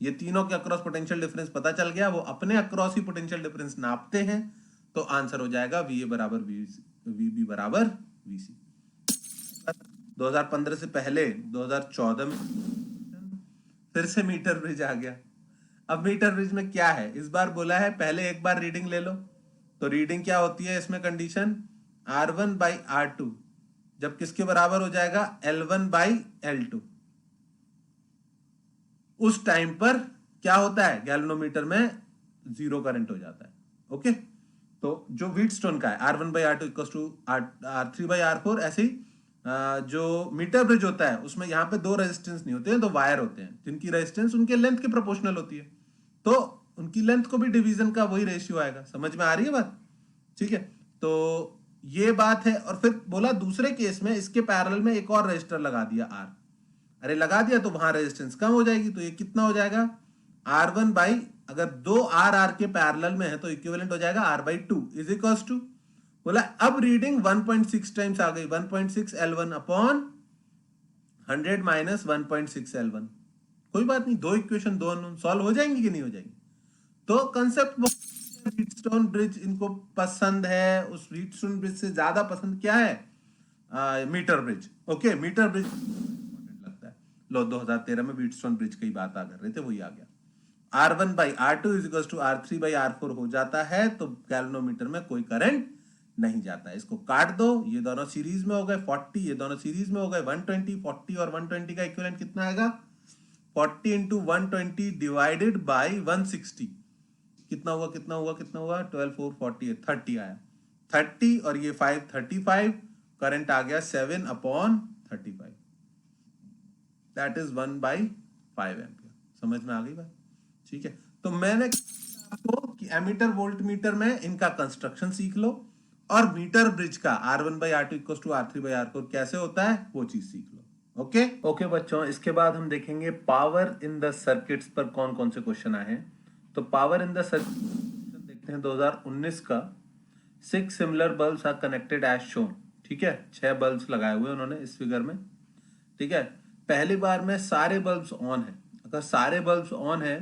ये तीनों के अक्रॉस पोटेंशियल डिफरेंस पता चल गया, वो अपने अक्रॉस ही पोटेंशियल डिफरेंस नापते हैं, तो आंसर हो जाएगा VA बराबर VB बराबर VC। 2015 से पहले 2014 में फिर से मीटर ब्रिज आ गया। अब मीटर ब्रिज में क्या है, इस बार बोला है पहले एक बार रीडिंग ले लो। तो रीडिंग क्या होती है इसमें, कंडीशन R1/R2 जब किसके बराबर हो जाएगा, L1/L2। उस टाइम पर क्या होता है, गैल्वेनोमीटर में 0 करंट हो जाता है। ओके, तो जो व्हीटस्टोन का है R1/R2 इक्वल टू R3/R4, ऐसे ही जो मीटर ब्रिज होता है उसमें यहाँ पे 2 रेजिस्टेंस नहीं होते हैं, 2 वायर होते हैं, जिनकी रेजिस्टेंस उनके लेंथ के प्रोपोर्शनल होती है। तो उनकी लेंथ को भी डिवीजन का वही रेशियो आएगा। समझ में आ रही है बात? ठीक है, तो ये बात है। और फिर बोला दूसरे केस में इसके पैरेलल में एक और रेजिस्टर लगा दिया R। अरे लगा दिया तो वहां रेजिस्टेंस कम हो जाएगी, तो ये कितना हो जाएगा, R1 बाई, अगर 2 R के पैरेलल में है तो इक्विवेलेंट हो जाएगा R/2 इज इक्वल्स टू, बोला अब रीडिंग 1.6 टाइम्स आ गई, 1.6 L1 अपॉन 100 माइनस 1.6 L1। कोई बात नहीं, 2 इक्वेशन 2 सॉल्व हो जाएंगी कि नहीं हो जाएंगी। तो कंसेप्ट व्हीटस्टोन ब्रिज इनको पसंद है, उस व्हीटस्टोन ब्रिज से ज्यादा पसंद क्या है? Metre bridge. Okay, metre bridge important लगता है। लो 2013 में व्हीटस्टोन ब्रिज की बात आ कर रहे थे, वही आ गया। R1/R2 is equal to R3/R4 हो जाता है, तो गैल्वेनोमीटर में कोई करंट नहीं जाता है। इसको काट दो, ये दोनों सीरीज में हो गए 40, ये दोनों सीरीज में हो गए 120। 40 और 120 का इक्विवेलेंट कितना आएगा? 40 इंटू 120 डिवाइडेड बाई 160 कितना हुआ? कितना हुआ? कितना हुआ? 12 4 40 30 आया। 30 और ये 5 35, करंट आ गया 7/35। That is 1/5 ampere. समझ में आ गई बात? ठीक है, तो मैंने आपको कि एमीटर वोल्ट मीटर में इनका कंस्ट्रक्शन सीख लो, और मीटर ब्रिज का R1/R2 इक्वल टू R3/R4 कैसे होता है वो चीज सीख लो। ओके ओके बच्चों, इसके बाद हम देखेंगे पावर इन द सर्किट्स पर कौन कौन से क्वेश्चन आए हैं। तो पावर इन द सर्किट देखते हैं 2019 का। 6 similar bulbs are connected as shown. ठीक है, 6 बल्ब्स लगाए हुए उन्होंने इस फिगर में। ठीक है, पहली बार में सारे बल्ब्स ऑन है। अगर सारे बल्ब्स ऑन है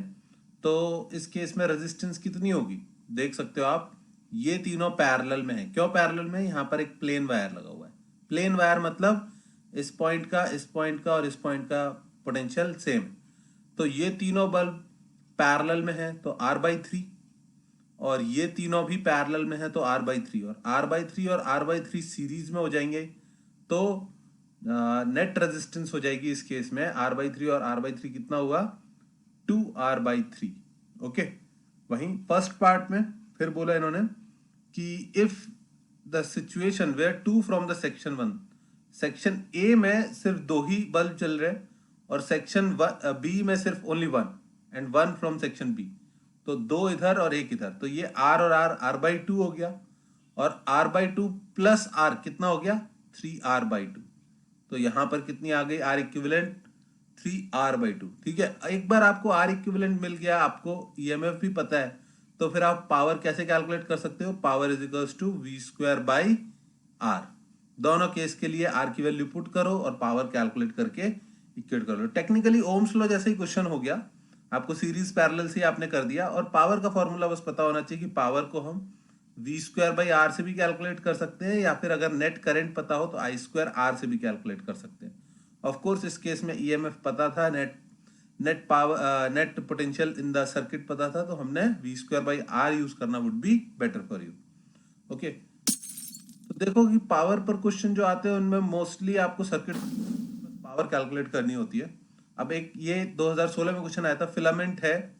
तो इस केस में रेजिस्टेंस कितनी होगी? देख सकते हो आप, ये तीनों पैरेलल में है। क्यों पैरेलल में? यहाँ पर एक प्लेन वायर लगा हुआ है। प्लेन वायर मतलब इस पॉइंट का, इस पॉइंट का और इस पॉइंट का पोटेंशियल सेम। तो ये तीनों बल्ब पैरेलल में है तो R/3, और ये तीनों भी पैरेलल में है तो R/3, और R/3 और R/3 सीरीज में हो जाएंगे तो नेट रेजिस्टेंस हो जाएगी इस केस में R/3 और R/3 कितना हुआ? 2R/3। ओके, वहीं फर्स्ट पार्ट में फिर बोला इन्होंने कि if the situation where 2 from the section 1, section A में सिर्फ 2 ही बल्ब चल रहे हैं, और सेक्शन बी में सिर्फ only 1 and 1 from section B, तो 2 इधर और 1 इधर, तो ये R और R/2 हो गया, और R/2 प्लस R कितना हो गया? 3R/2। तो यहां पर कितनी आ गई R इक्विवेलेंट? 3R/2। ठीक है, एक बार आपको R इक्विवेलेंट मिल गया, आपको EMF भी पता है, तो फिर आप पावर कैसे कैलकुलेट कर सकते हो? Power is equals to V²/R। दोनों केस के लिए R की वैल्यू पुट करो और पावर कैलकुलेट करके इक्वेट कर लो। टेक्निकली ओम्स लॉ जैसे ही क्वेश्चन हो गया, आपको सीरीज पैरेलल से आपने कर दिया, और पावर का फॉर्मूला बस पता होना चाहिए कि पावर को हम V²/R से भी कैलकुलेट कर सकते हैं, या फिर अगर नेट करंट पता हो तो I²R से भी कैलकुलेट कर सकते हैं। ऑफ कोर्स इस केस में EMF पता था, net power, net potential in the circuit पता था, तो हमने V²/R यूज करना would be better for you. Okay, तो देखो कि पावर पर क्वेश्चन जो आते हैं उनमें मोस्टली आपको सर्किट पावर कैलकुलेट करनी होती है। अब एक ये 2016 में क्वेश्चन आया था, फिलामेंट है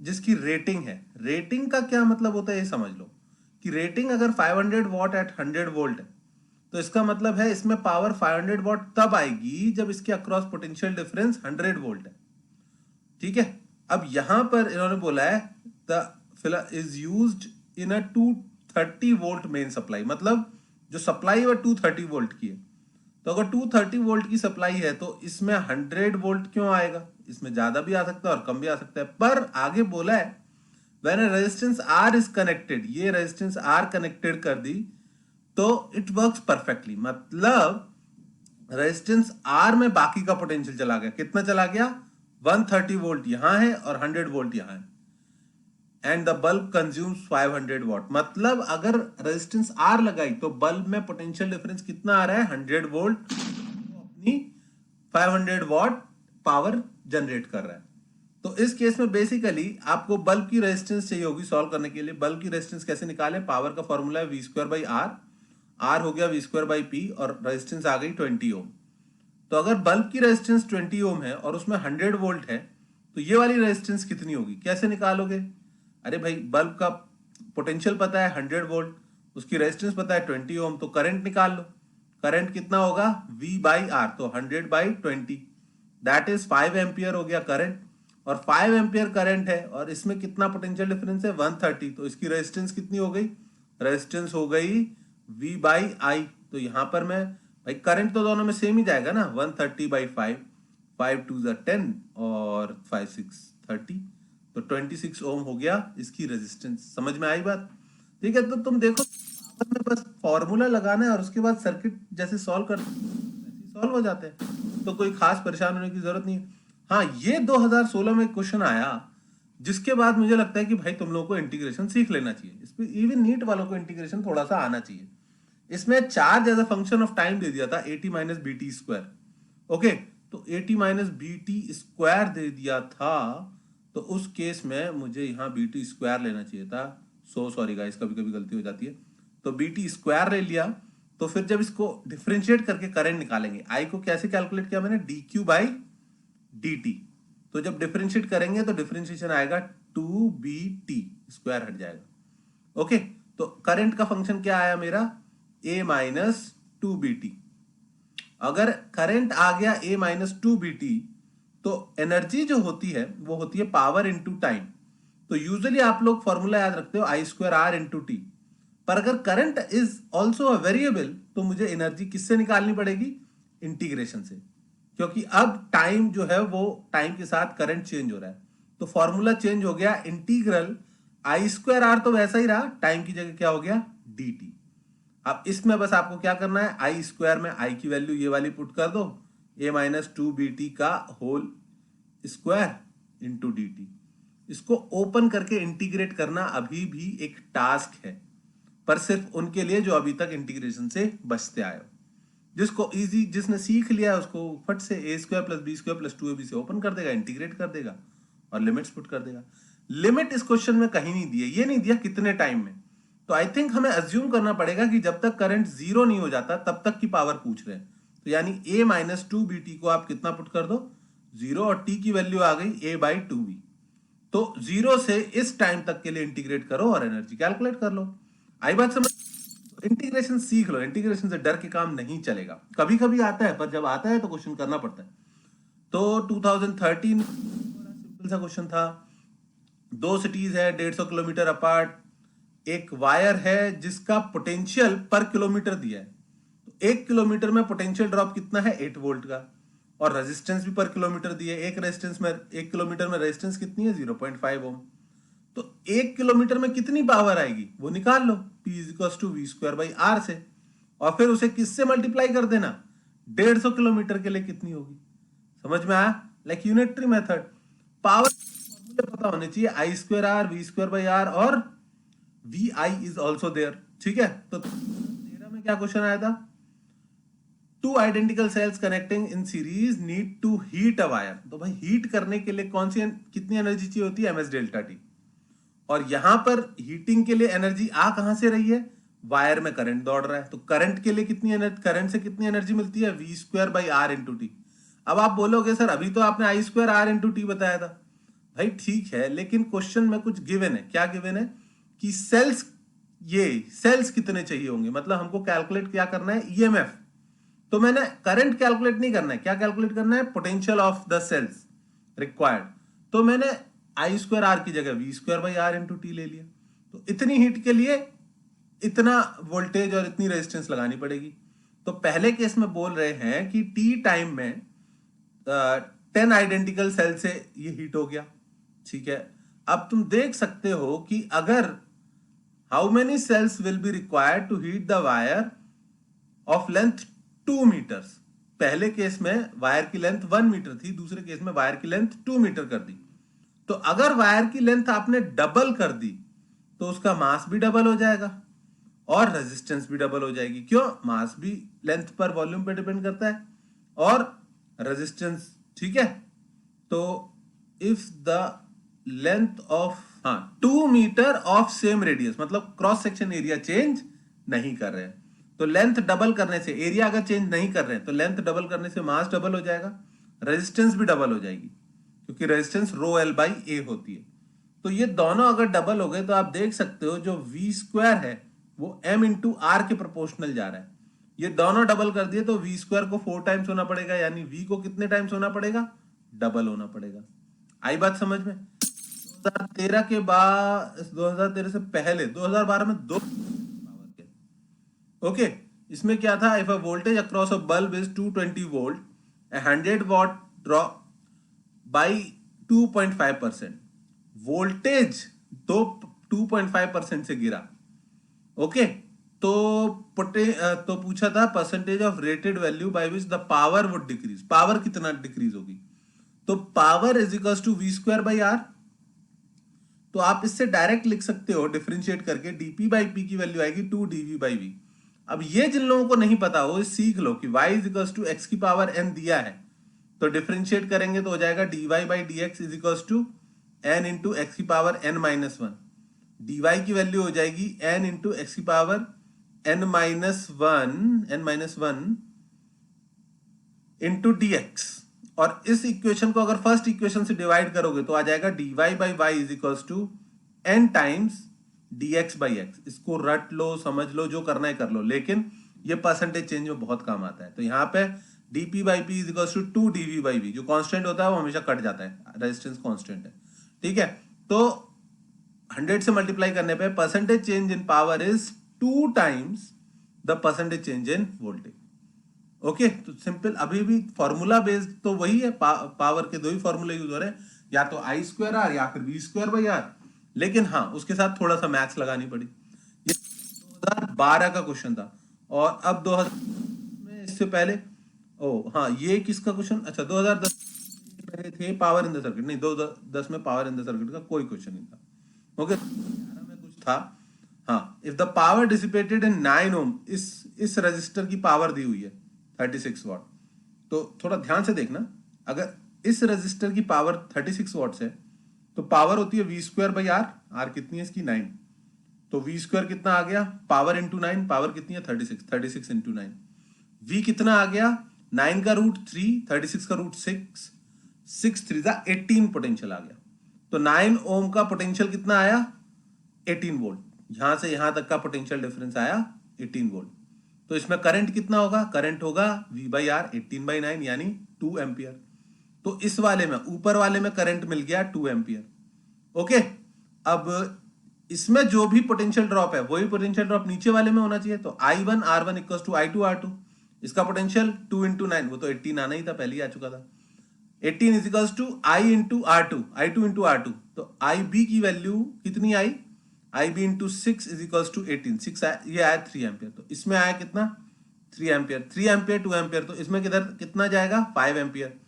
जिसकी रेटिंग है। रेटिंग का क्या मतलब होता है ये समझ लो, कि रेटिंग अगर 500 वॉट एट 100 वोल्ट है, तो इसका मतलब है इसमें पावर 500 वॉट तब आएगी जब इसके अक्रॉस पोटेंशियल डिफरेंस 100 वोल्ट है। ठीक है, अब यहां पर इन्होंने बोला है the is used in a 230 volt main supply, मतलब जो सप्लाई है 230 वोल्ट की है। तो अगर 230 वोल्ट की सप्लाई है तो इसमें 100 वोल्ट क्यों आएगा? इसमें ज्यादा भी आ सकता है और कम भी आ सकता है, पर आगे बोला है when a resistance R is connected, ये रेजिस्टेंस R कनेक्टेड कर दी तो इट वर्क्स परफेक्टली। मतलब रेजिस्टेंस R में बाकी का पोटेंशियल चला गया। कितना चला गया? 130 वोल्ट यहां है और 100 वोल्ट यहां है, and the bulb consumes 500 what. मतलब अगर रेजिस्टेंस R लगाई तो बल्ब में पोटेंशियल डिफरेंस कितना आ रहा है? 100 वोल्ट, अपनी 500 वॉट पावर जनरेट कर रहा है। तो इस केस में बेसिकली आपको बल्ब की रेजिस्टेंस चाहिए होगी सॉल्व करने के लिए। बल्ब की रेजिस्टेंस कैसे निकालें? पावर का फॉर्मूला है V²/R। R हो गया V²/P, और रेजिस्टेंस आ गई 20 ओम। तो अगर बल्ब की रेजिस्टेंस 20 ओम है और उसमें 100 वोल्ट है, तो ये वाली रेजिस्टेंस कितनी होगी? कैसे निकालोगे? अरे भाई, बल्ब का पोटेंशियल पता है 100 वोल्ट, उसकी रेजिस्टेंस पता है 20 ओम, तो करंट निकाल लो। करंट कितना होगा? V/R, तो 100/20, दैट इज 5 एम्पियर हो गया करंट। और 5 एम्पियर करंट है और इसमें कितना पोटेंशियल डिफरेंस है? 130, तो इसकी रेजिस्टेंस कितनी हो गई? रेजिस्टेंस हो गई V/I। तो यहां पर मैं भाई करंट तो दोनों में सेम ही जाएगा ना, 130/5, 5 2 10 और 5 6 30, तो 26 ओम हो गया इसकी रेजिस्टेंस। समझ में आई बात? ठीक है, तो तुम देखो में बस फॉर्मूला लगाना है और उसके बाद सर्किट जैसे सॉल्व कर सॉल्व हो जाते हैं, तो कोई खास परेशान होने की जरूरत नहीं है। हाँ, ये 2016 में क्वेश्चन आया जिसके बाद मुझे लगता है कि भाई तुम लोगों को इंटीग्रेशन सीख लेना चाहिए, इसमें इवन नीट वालों को इंटीग्रेशन थोड़ा सा आना चाहिए। इसमें charge as a function of time दे दिया था A T minus B T square. Okay, तो A T minus B T square दे दिया था, तो उस केस में मुझे यहाँ बी टी स्क्वायर लेना चाहिए था। सो सॉरी गाइस, कभी कभी गलती हो जाती है। तो बी टी स्क्वायर ले लिया। तो फिर जब इसको डिफ्रेंशिएट करके करंट निकालेंगे, आई को कैसे कैलकुलेट किया मैंने, D Q by D T. तो जब डिफ्रेंशिएट करेंगे तो डिफ्रेंशिएशन आएगा टू बी टी, स्क्वायर हट जाएगा। ओके, तो करंट का फंक्शन क्या आया मेरा, ए माइनस टू बी टी। अगर करंट आ गया ए माइनस टू बी टी, तो एनर्जी जो होती है वो होती है पावर इंटू टाइम। तो यूजुअली आप लोग फॉर्मूला याद रखते हो आई स्क्वायर आर इंटू टी, पर अगर current is also a variable तो मुझे एनर्जी किससे निकालनी पड़ेगी, इंटीग्रेशन से, क्योंकि अब टाइम जो है वो टाइम के साथ करंट चेंज हो रहा है। तो फॉर्मूला चेंज हो गया, इंटीग्रल आई स्क्वायर आर तो वैसा ही रहा, टाइम की जगह क्या हो गया, डी टी। अब इसमें बस आपको क्या करना है, आई स्क्वायर में आई की वैल्यू ये वाली पुट कर दो, A minus two B T का whole square into D T. इसको ओपन करके इंटीग्रेट करना अभी भी एक टास्क है, पर सिर्फ उनके लिए जो अभी तक इंटीग्रेशन से बचते आए हो। जिसको इजी, जिसने सीख लिया उसको फट से A square plus B square plus two A B से ओपन कर देगा, इंटीग्रेट कर देगा और लिमिट्स पुट कर देगा। लिमिट इस क्वेश्चन में कहीं नहीं दी है, ये नहीं दिया कितने टाइम में। तो आई थिंक हमें अज्यूम करना पड़ेगा कि जब तक करंट जीरो नहीं हो जाता तब तक की पावर पूछ रहे हैं। तो यानी ए माइनस टू बी टी को आप कितना पुट कर दो, जीरो, और टी की वैल्यू आ गई ए बाई टू बी। तो जीरो से इस टाइम तक के लिए इंटीग्रेट करो और एनर्जी कैलकुलेट कर लो। आई बात समझ, इंटीग्रेशन सीख लो, इंटीग्रेशन से डर के काम नहीं चलेगा। कभी कभी आता है, पर जब आता है तो क्वेश्चन करना पड़ता है। तो 2013 सिंपल सा क्वेश्चन था, दो सिटीज है 150 किलोमीटर अपार्ट, एक वायर है जिसका पोटेंशियल पर किलोमीटर दिया है। तो 1 किलोमीटर में पोटेंशियल ड्रॉप कितना है, 8 वोल्ट का, और रेजिस्टेंस भी पर किलोमीटर दिए, एक रेजिस्टेंस में 1 किलोमीटर में रेजिस्टेंस कितनी है, 0.5 ओम। तो 1 किलोमीटर में कितनी पावर आएगी वो निकाल लो, P equals to V square by R से, और फिर उसे किससे मल्टीप्लाई कर देना, 150 किलोमीटर के लिए कितनी होगी। समझ में आया, लाइक यूनिटरी मेथड। पावर फॉर्मूले पता होने चाहिए, I square R, V square by R, और V I is also there. ठीक है, तो 13 में क्या क्वेश्चन आया था, two identical cells connecting in series need to heat a wire. तो भाई हीट करने के लिए कौन सी कितनी एनर्जी चाहिए होती है, एम एस डेल्टा टी। और यहां पर हीटिंग के लिए एनर्जी आ कहां से रही है, वायर में करंट दौड़ रहा है, तो करंट के लिए कितनी एनर्जी, करंट से कितनी एनर्जी मिलती है, V square by R into T. अब आप बोलोगे सर अभी तो आपने I square R into T बताया था। भाई ठीक है, लेकिन क्वेश्चन में कुछ गिवन है। क्या गिवन है कि सेल्स, ये सेल्स कितने चाहिए होंगे, मतलब हमको कैलकुलेट क्या करना है, ईएमएफ। तो मैंने करंट कैलकुलेट नहीं करना है, क्या कैलकुलेट करना है, potential of the cells required. तो मैंने आई स्क्वायर आर की जगह V square by R into T ले लिया। तो इतनी हीट के लिए इतना वोल्टेज और इतनी रेजिस्टेंस लगानी पड़ेगी। तो पहले केस में बोल रहे हैं कि टी टाइम में 10 आइडेंटिकल सेल से ये हीट हो गया। ठीक है, अब तुम देख सकते हो कि अगर how many cells will be required to heat the wire of length 2 metres. पहले केस में वायर की लेंथ 1 मीटर थी, दूसरे केस में वायर की लेंथ 2 मीटर कर दी। तो अगर वायर की लेंथ आपने डबल कर दी तो उसका मास भी डबल हो जाएगा और रेजिस्टेंस भी डबल हो जाएगी। क्यों, मास भी लेंथ पर वॉल्यूम पे डिपेंड करता है और रेजिस्टेंस। ठीक है, तो if the length of 2 metre of same radius, मतलब क्रॉस सेक्शन एरिया चेंज नहीं कर रहे हैं, तो लेंथ डबल करने से, एरिया अगर चेंज नहीं कर रहे हैं तो लेंथ डबल करने से मास डबल हो जाएगा, रेजिस्टेंस भी डबल हो जाएगी, क्योंकि रेजिस्टेंस रो एल बाई ए होती है। तो ये दोनों अगर डबल हो गए तो आप देख सकते हो जो वी स्क्वायर है वो एम इंटू आर के प्रोपोर्शनल जा रहा है। ये दोनों डबल कर दिए तो वी स्क्वायर को 4 टाइम्स होना पड़ेगा, यानी वी को कितने टाइम्स होना पड़ेगा, डबल होना पड़ेगा। आई बात समझ में। 2013 के बाद, 2013 से पहले 2012 में 2 पावर के। ओके, इसमें क्या था, if a voltage across a bulb is 220 volt, 100 watt drop by 2.5%, voltage 2.5% से गिरा। ओके, तो पूछा था percentage of rated value by which the power would decrease, power कितना डिक्रीज होगी। तो power is equals to V square by R. तो आप इससे डायरेक्ट लिख सकते हो डिफरेंशिएट करके, dp बाई पी की वैल्यू आएगी 2 dv बाई v। अब ये जिन लोगों को नहीं पता वो सीख लो कि y is equal to X की पावर n दिया है, तो डिफरेंशिएट करेंगे तो हो जाएगा dy by dx is equal to n into X की power n minus one. dy की वैल्यू हो जाएगी n इंटू एक्स की power n minus one into dx। और इस इक्वेशन को अगर फर्स्ट इक्वेशन से डिवाइड करोगे तो आ जाएगा dy by y is equal to n times dx by x। इसको रट लो, समझ लो, जो करना है कर लो, लेकिन ये परसेंटेज चेंज में बहुत काम आता है। तो यहाँ पे dp by p is equal to 2 dv by v, जो कांस्टेंट होता है वो हमेशा कट जाता है, रेजिस्टेंस कांस्टेंट है, ठीक है। तो 100 से मल्टीप्लाई करने पे percentage change in power is 2 times the percentage change in voltage. Okay, तो सिंपल, अभी भी फॉर्मूला बेस्ड तो वही है, पावर के दो ही फॉर्मूला यूज हो रहे हैं, या तो आई स्क्वायर आर या फिर वी स्क्वायर बाई आर, लेकिन हाँ उसके साथ थोड़ा सा मैथ्स लगानी पड़ी। ये 2012 का क्वेश्चन था, और अब 2000 में इससे पहले, हाँ ये किसका क्वेश्चन, अच्छा 2010 में थे पावर इन द सर्किट, नहीं 2010 में पावर इन द सर्किट का कोई क्वेश्चन नहीं था। ओके, 11 में कुछ था, हाँ, इफ द पावर डिसिपेटेड इन 9 ओम, इस रजिस्टर की पावर दी हुई है 36 वॉट। तो थोड़ा ध्यान से देखना, अगर इस रजिस्टर की पावर 36 वॉट्स है तो पावर होती है V square by R, R कितनी है इसकी 9, तो वी स्क्वायर कितना आ गया, पावर इंटू 9, पावर कितनी है 36 इंटू 9, वी कितना आ गया 9 का रूट 3, 36 का रूट 6, 6 3 जा 18 पोटेंशियल आ गया। तो 9 ओम का पोटेंशियल कितना आया 18 वोल्ट, यहां से यहां तक का पोटेंशियल डिफरेंस आया 18 वोल्ट। तो इसमें करंट कितना होगा, करंट होगा V बाई आर 18 बाई 9 यानी 2 एम्पियर। तो इस वाले में, ऊपर वाले में करंट मिल गया 2 एम्पियर। ओके, अब इसमें जो भी पोटेंशियल ड्रॉप है वही पोटेंशियल ड्रॉप नीचे वाले में होना चाहिए। तो I1 R1 equal to I2 R2, इसका पोटेंशियल 2 इंटू 9, वो तो 18 आना ही था, पहले ही आ चुका था। 18 is equal to I into R2, I2 into R2, तो IB की वैल्यू कितनी आई, IB into 6 is equal to 18, 6 ये आया 3 एम्पियर, तो इसमें आया कितना 3 एम्पियर, 3 एम्पियर 2 एम्पियर, तो इसमें किधर कितना जाएगा 5 एम्पियर।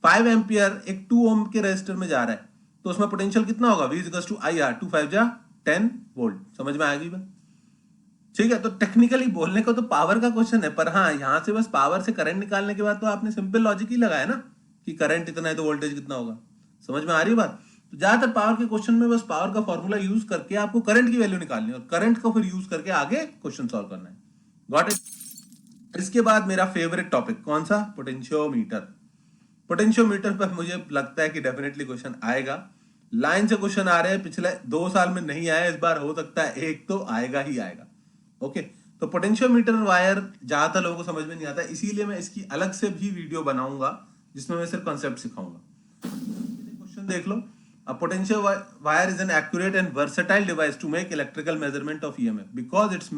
5 एम्पियर एक 2 ओम के रेजिस्टर में जा रहा है, तो उसमें पोटेंशियल कितना होगा V is equal to IR, 2 5 जा 10 वोल्ट। समझ में आ गई बात, ठीक है। तो टेक्निकली बोलने को तो पावर का क्वेश्चन है, पर हाँ यहां से बस पावर से करंट निकालने के बाद तो आपने सिंपल लॉजिक ही लगाया ना कि करंट इतना है तो वोल्टेज कितना होगा। समझ में आ रही है बात। तो ज्यादातर पावर के क्वेश्चन में बस पावर का फॉर्मूला यूज करके आपको करंट की वैल्यू निकालनी है और करंट को फिर यूज करके आगे क्वेश्चन सॉल्व करना है। Got it. इसके बाद मेरा फेवरेट टॉपिक कौन सा, पोटेंशियोमीटर। पोटेंशियोमीटर पर मुझे लगता है कि डेफिनेटली क्वेश्चन आएगा, लाइन से क्वेश्चन आ रहे हैं, पिछले 2 साल में नहीं आया, इस बार हो सकता है एक तो आएगा ही आएगा। ओके, तो पोटेंशियोमीटर वायर ज्यादातर लोगों को समझ में नहीं आता, इसीलिए मैं इसकी अलग से भी वीडियो बनाऊंगा जिसमें मैं सिर्फ कॉन्सेप्ट सिखाऊंगा। क्वेश्चन देख लो, a potential wire is an accurate and versatile device to make electrical measurement of EMF because its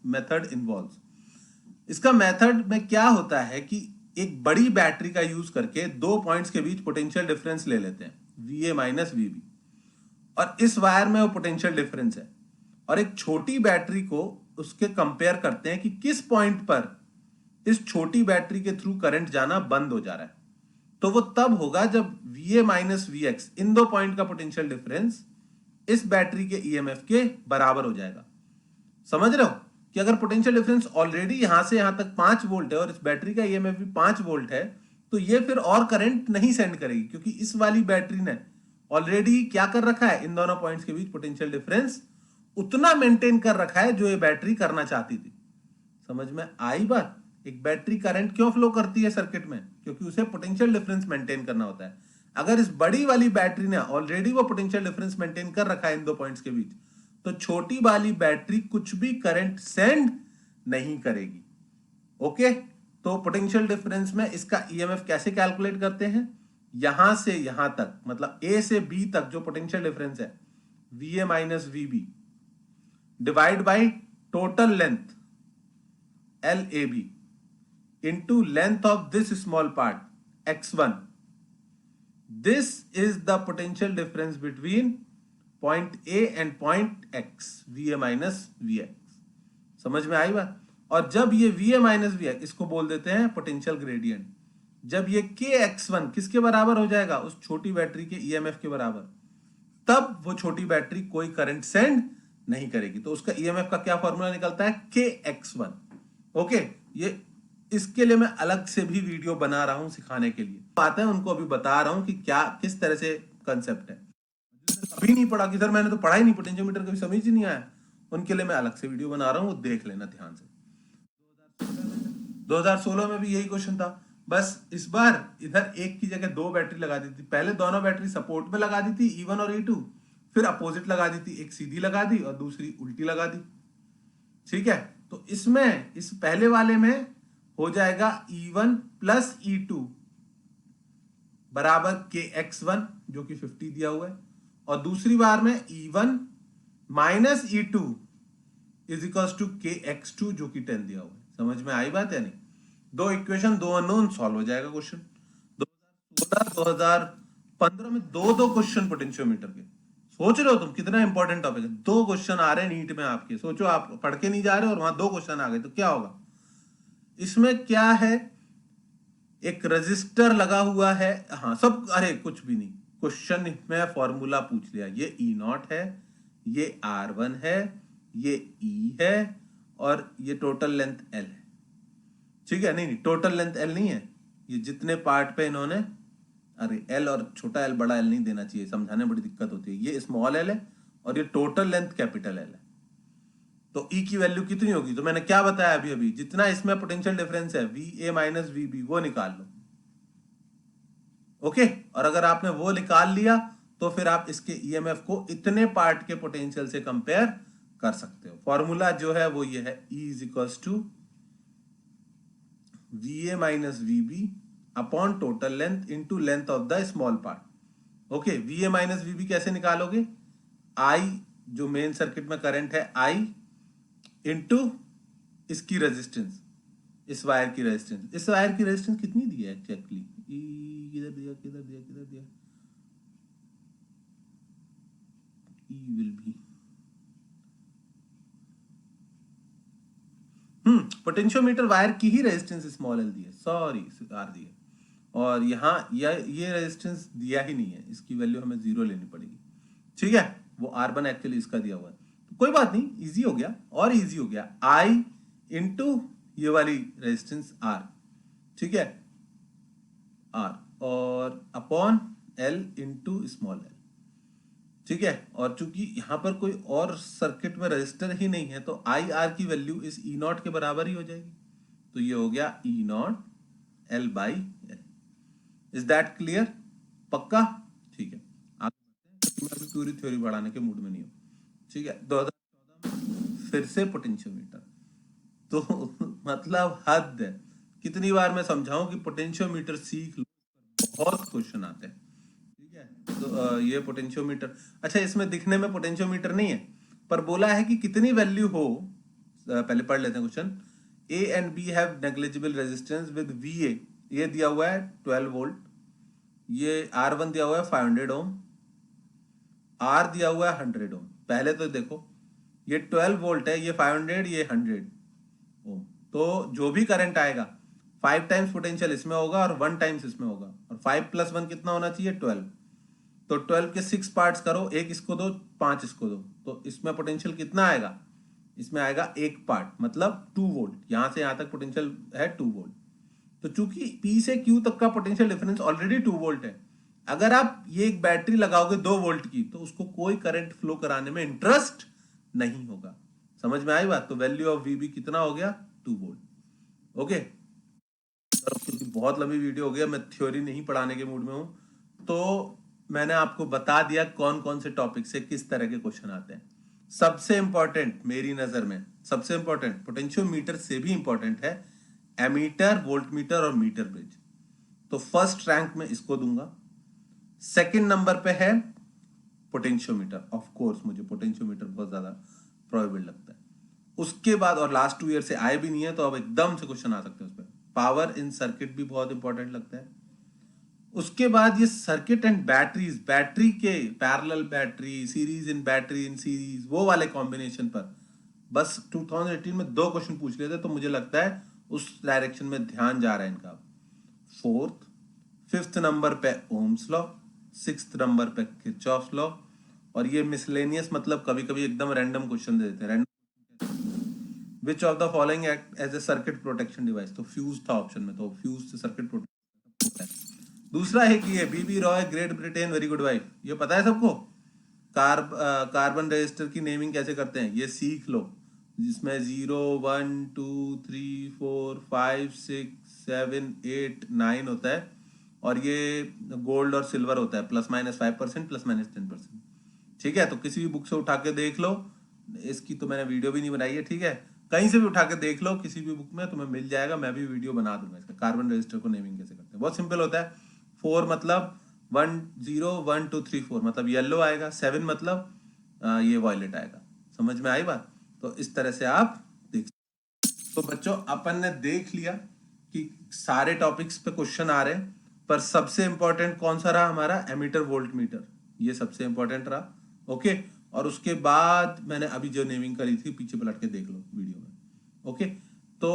method involves। इसका मेथड में क्या होता है कि एक बड़ी बैटरी का यूज करके 2 पॉइंट्स के बीच पोटेंशियल डिफरेंस ले लेते हैं, VA माइनस VB, और इस वायर में वो पोटेंशियल डिफरेंस है, और एक छोटी बैटरी को उसके कंपेयर करते हैं कि किस पॉइंट पर इस छोटी बैटरी के थ्रू करंट जाना बंद हो जा रहा है। तो वो तब होगा जब VA माइनस VX, इन 2 पॉइंट का पोटेंशियल डिफरेंस इस बैटरी के EMF के बराबर हो जाएगा। समझ रहे हो कि अगर पोटेंशियल डिफरेंस ऑलरेडी यहां से यहां तक 5 वोल्ट है और इस बैटरी का EMF भी 5 वोल्ट है, तो ये फिर और करंट नहीं सेंड करेगी, क्योंकि इस वाली बैटरी ने ऑलरेडी क्या कर रखा है, इन दोनों पॉइंट्स के बीच पोटेंशियल डिफरेंस उतना मेंटेन कर रखा है जो ये बैटरी करना चाहती थी। समझ में आई बात। एक बैटरी करंट क्यों फ्लो करती है सर्किट में, क्योंकि उसे पोटेंशियल डिफरेंस मेंटेन करना होता है। अगर इस बड़ी वाली बैटरी ने ऑलरेडी वो पोटेंशियल डिफरेंस मेंटेन कर रखा है इन 2 पॉइंट्स के बीच, तो छोटी वाली बैटरी कुछ भी करंट सेंड नहीं करेगी। ओके, तो पोटेंशियल डिफरेंस में इसका EMF कैसे कैलकुलेट करते हैं, यहां से यहां तक, मतलब A से B तक जो पोटेंशियल डिफरेंस है VA minus VB divide by total length LAB into length of this small part x1. This is the potential difference between point A and point X, VA minus VX। समझ में आई बात। और जब ये VA minus VX, इसको बोल देते हैं पोटेंशियल ग्रेडियंट, जब ये KX1 किसके बराबर हो जाएगा, उस छोटी बैटरी के EMF के बराबर, तब वो छोटी बैटरी कोई करंट सेंड नहीं करेगी। तो उसका ईएमएफ का क्या फॉर्मूला निकलता है, KX1। ओके, ये इसके लिए मैं अलग से भी वीडियो बना रहा हूं सिखाने के लिए, आते हैं उनको अभी बता रहा हूं कि क्या किस तरह से कंसेप्ट है। कभी नहीं पढ़ा कि सर मैंने तो पढ़ा ही नहीं, पोटेंशियोमीटर कभी समझ ही नहीं आया, उनके लिए मैं अलग से वीडियो बना रहा हूं, वो देख लेना ध्यान से। 2016 में भी यही क्वेश्चन था, बस इस बार इधर एक की जगह दो बैटरी लगा दी थी। पहले दोनों बैटरी सपोर्ट में लगा दी थी, E1 और E2, फिर अपोजिट लगा दी थी, एक सीधी लगा दी और दूसरी उल्टी लगा दी। ठीक है, तो इसमें इस पहले वाले में हो जाएगा E1 प्लस E2 बराबर KX1 जो कि 50 दिया हुआ है, और दूसरी बार में E1 minus E2 is equal to KX2 जो कि 10 दिया हुआ है। समझ में आई बात है नहीं? दो इक्वेशन, दो अननोन, सॉल्व हो जाएगा क्वेश्चन। 2015 में दो क्वेश्चन पोटेंशियोमीटर के। सोच रहे हो तुम कितना इंपॉर्टेंट टॉपिक है? दो क्वेश्चन आ रहे हैं नीट में आपके। सोचो आप पढ़ के नहीं जा रहे और वहां दो क्वेश्चन आ गए तो क्या होगा। इसमें क्या है, एक रजिस्टर लगा हुआ है, हाँ सब, अरे कुछ भी नहीं, क्वेश्चन में फॉर्मूला पूछ लिया। ये E0 है, ये R1 है, ये E है और ये टोटल लेंथ L है। ठीक है, नहीं टोटल लेंथ L नहीं है, ये जितने पार्ट पे इन्होंने, अरे L और छोटा L बड़ा L नहीं देना चाहिए, समझाने में बड़ी दिक्कत होती है। ये स्मॉल L है और ये टोटल लेंथ कैपिटल L है। तो E की वैल्यू कितनी होगी, तो मैंने क्या बताया अभी अभी, जितना इसमें पोटेंशियल डिफरेंस है VA माइनस VB वो निकाल लो। ओके, और अगर आपने वो निकाल लिया तो फिर आप इसके ईएमएफ को इतने पार्ट के पोटेंशियल से कंपेयर कर सकते हो। फॉर्मूला जो है वो ये है, E is equals to VA minus VB upon total length into length of the small part. Okay, VA minus VB कैसे निकालोगे, I जो मेन सर्किट में करंट है I इनटू इसकी रेजिस्टेंस, इस वायर की रेजिस्टेंस। इस वायर की रेजिस्टेंस कितनी दी है एक्चुअली, किधर दिया किधर दिया किधर दिया, E will be potentiometer wire की ही रेजिस्टेंस स्मॉल एल दी है, सॉरी आर दी है, और यहाँ ये रेजिस्टेंस दिया ही नहीं है, इसकी वैल्यू हमें 0 लेनी पड़ेगी। ठीक है, वो R1 एक्चुअली इसका दिया हुआ है, तो कोई बात नहीं, इजी हो गया और इजी हो गया। I इंटू ये वाली रेजिस्टेंस R, ठीक है, R और upon L into small L। ठीक है, और चूंकि यहां पर कोई और सर्किट में रजिस्टर ही नहीं है तो IR की वैल्यू इस E0 के बराबर ही हो जाएगी। तो ये हो गया E0 L by L। Is that clear? पक्का? ठीक है, आप मैं अभी पूरी थ्योरी बढ़ाने के मूड में नहीं हूं। ठीक है, 2014 में फिर से पोटेंशियोमीटर, तो मतलब हद है। कितनी बार मैं समझाऊं कि पोटेंशियोमीटर सीख लो, बहुत क्वेश्चन आते हैं। ठीक है, तो ये पोटेंशियोमीटर, अच्छा इसमें दिखने में पोटेंशियोमीटर नहीं है, पर बोला है कि कितनी वैल्यू हो, पहले पढ़ लेते हैं question. A and B have negligible resistance with VA, ये दिया हुआ है 12 वोल्ट, ये R1 दिया हुआ है 500 ओम, R दिया हुआ है 100 ओम। पहले तो देखो ये 12 वोल्ट है, ये 500, ये 100 ओम, तो जो भी करंट आएगा 5 टाइम्स पोटेंशियल इसमें होगा और 1 टाइम्स इसमें होगा, और 5 प्लस 1 कितना होना चाहिए, 12। तो 12 के 6 पार्ट्स करो, एक इसको दो 5 इसको दो, तो इसमें पोटेंशियल कितना आएगा, इसमें आएगा 1 पार्ट, मतलब 2 वोल्ट। यहां से यहां तक पोटेंशियल है 2 वोल्ट। तो चूंकि P से Q तक का पोटेंशियल डिफरेंस ऑलरेडी 2 वोल्ट है, अगर आप ये एक बैटरी लगाओगे 2 वोल्ट की तो उसको कोई करंट फ्लो कराने में इंटरेस्ट नहीं होगा। समझ में आई बात? तो वैल्यू ऑफ VB कितना हो गया, 2 वोल्ट। ओके, क्योंकि बहुत लंबी वीडियो हो गया, मैं थ्योरी नहीं पढ़ाने के मूड में हूं, तो मैंने आपको बता दिया कौन कौन से टॉपिक से किस तरह के क्वेश्चन आते हैं। सबसे इंपॉर्टेंट मेरी नजर में, सबसे इंपॉर्टेंट पोटेंशियोमीटर से भी इंपॉर्टेंट है एमीटर, वोल्टमीटर और मीटर ब्रिज। तो फर्स्ट रैंक में इसको दूंगा। सेकंड नंबर पे है पोटेंशियोमीटर, ऑफ कोर्स मुझे पोटेंशियोमीटर बहुत ज्यादा प्रोबेबल लगता है। उसके बाद, और लास्ट 2 ईयर से आए भी नहीं है तो अब एकदम से क्वेश्चन आ सकते हैं उस पर। पावर इन सर्किट भी बहुत इंपॉर्टेंट लगता है। उसके बाद ये सर्किट एंड बैटरीज, बैटरी के parallel battery, series in battery in series, वो वाले कॉम्बिनेशन पर बस 2018 में 2 क्वेश्चन पूछ लेते, तो मुझे लगता है उस डायरेक्शन में ध्यान जा रहा है इनका। फोर्थ, 5th नंबर पे ओम्स लॉ, 6th नंबर पे किरचॉफ्स लॉ, और ये मिसलेनियस मतलब कभी कभी एकदम रैंडम क्वेश्चन दे देते हैं। Which of the following act as a circuit protection device, तो फ्यूज था ऑप्शन में, तो फ्यूज से सर्किट प्रोटेक्शन। दूसरा है कि ये B B Roy Great Britain very good wife, ये पता है सबको। कार्बन रजिस्टर की नेमिंग कैसे करते हैं ये सीख लो, जिसमें 0 1 2 3 4 5 6 7 8 9 होता है, और ये गोल्ड और सिल्वर होता है, ±5% ±10%। ठीक है, तो किसी भी बुक से उठा के देख लो, इसकी तो मैंने वीडियो भी नहीं बनाई है, ठीक है, कहीं से भी उठा के देख लो, किसी भी बुक में तुम्हें मिल जाएगा, मैं भी वीडियो बना दूंगा इसका, कार्बन रजिस्टर को नेमिंग कैसे करते हैं। बहुत सिंपल होता है। 4 मतलब 1 0 1 2 3 4 मतलब येलो आएगा, 7 मतलब ये वॉयलेट आएगा। समझ में आई बात? तो इस तरह से आप देख। तो बच्चों अपन ने देख लिया कि सारे टॉपिक्स पे क्वेश्चन आ रहे हैं, पर सबसे इंपॉर्टेंट कौन सा रहा हमारा, एमीटर वोल्ट मीटर, ये सबसे इंपॉर्टेंट रहा। ओके, और उसके बाद मैंने अभी जो नेमिंग करी थी पीछे पलट के देख लो वीडियो में। ओके, तो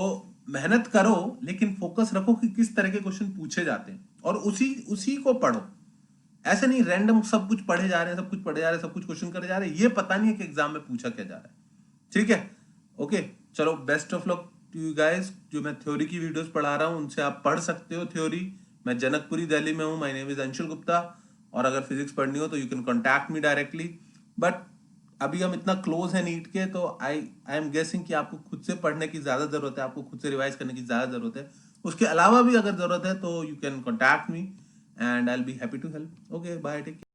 मेहनत करो, लेकिन फोकस रखो कि किस तरह के क्वेश्चन पूछे जाते हैं, और उसी को पढ़ो। ऐसे नहीं रैंडम सब कुछ पढ़े जा रहे हैं, सब कुछ पढ़े जा रहे हैं, सब कुछ क्वेश्चन करे जा रहे हैं, ये पता नहीं है कि एग्जाम में पूछा क्या जा रहा है। ठीक है, ओके, चलो best of luck to you guys. जो मैं थ्योरी की वीडियोस पढ़ा रहा हूं उनसे आप पढ़ सकते हो थ्योरी। मैं जनकपुरी दिल्ली में हूं, my name is Anshul Gupta, और अगर फिजिक्स पढ़नी हो तो you can contact me directly. But अभी हम इतना क्लोज है नीट के, तो आई एम गेसिंग कि आपको खुद से पढ़ने की ज्यादा जरूरत है, आपको खुद से रिवाइज करने की ज्यादा जरूरत है। उसके अलावा भी अगर जरूरत है तो you can contact me and I will be happy to help. Okay, bye, take care.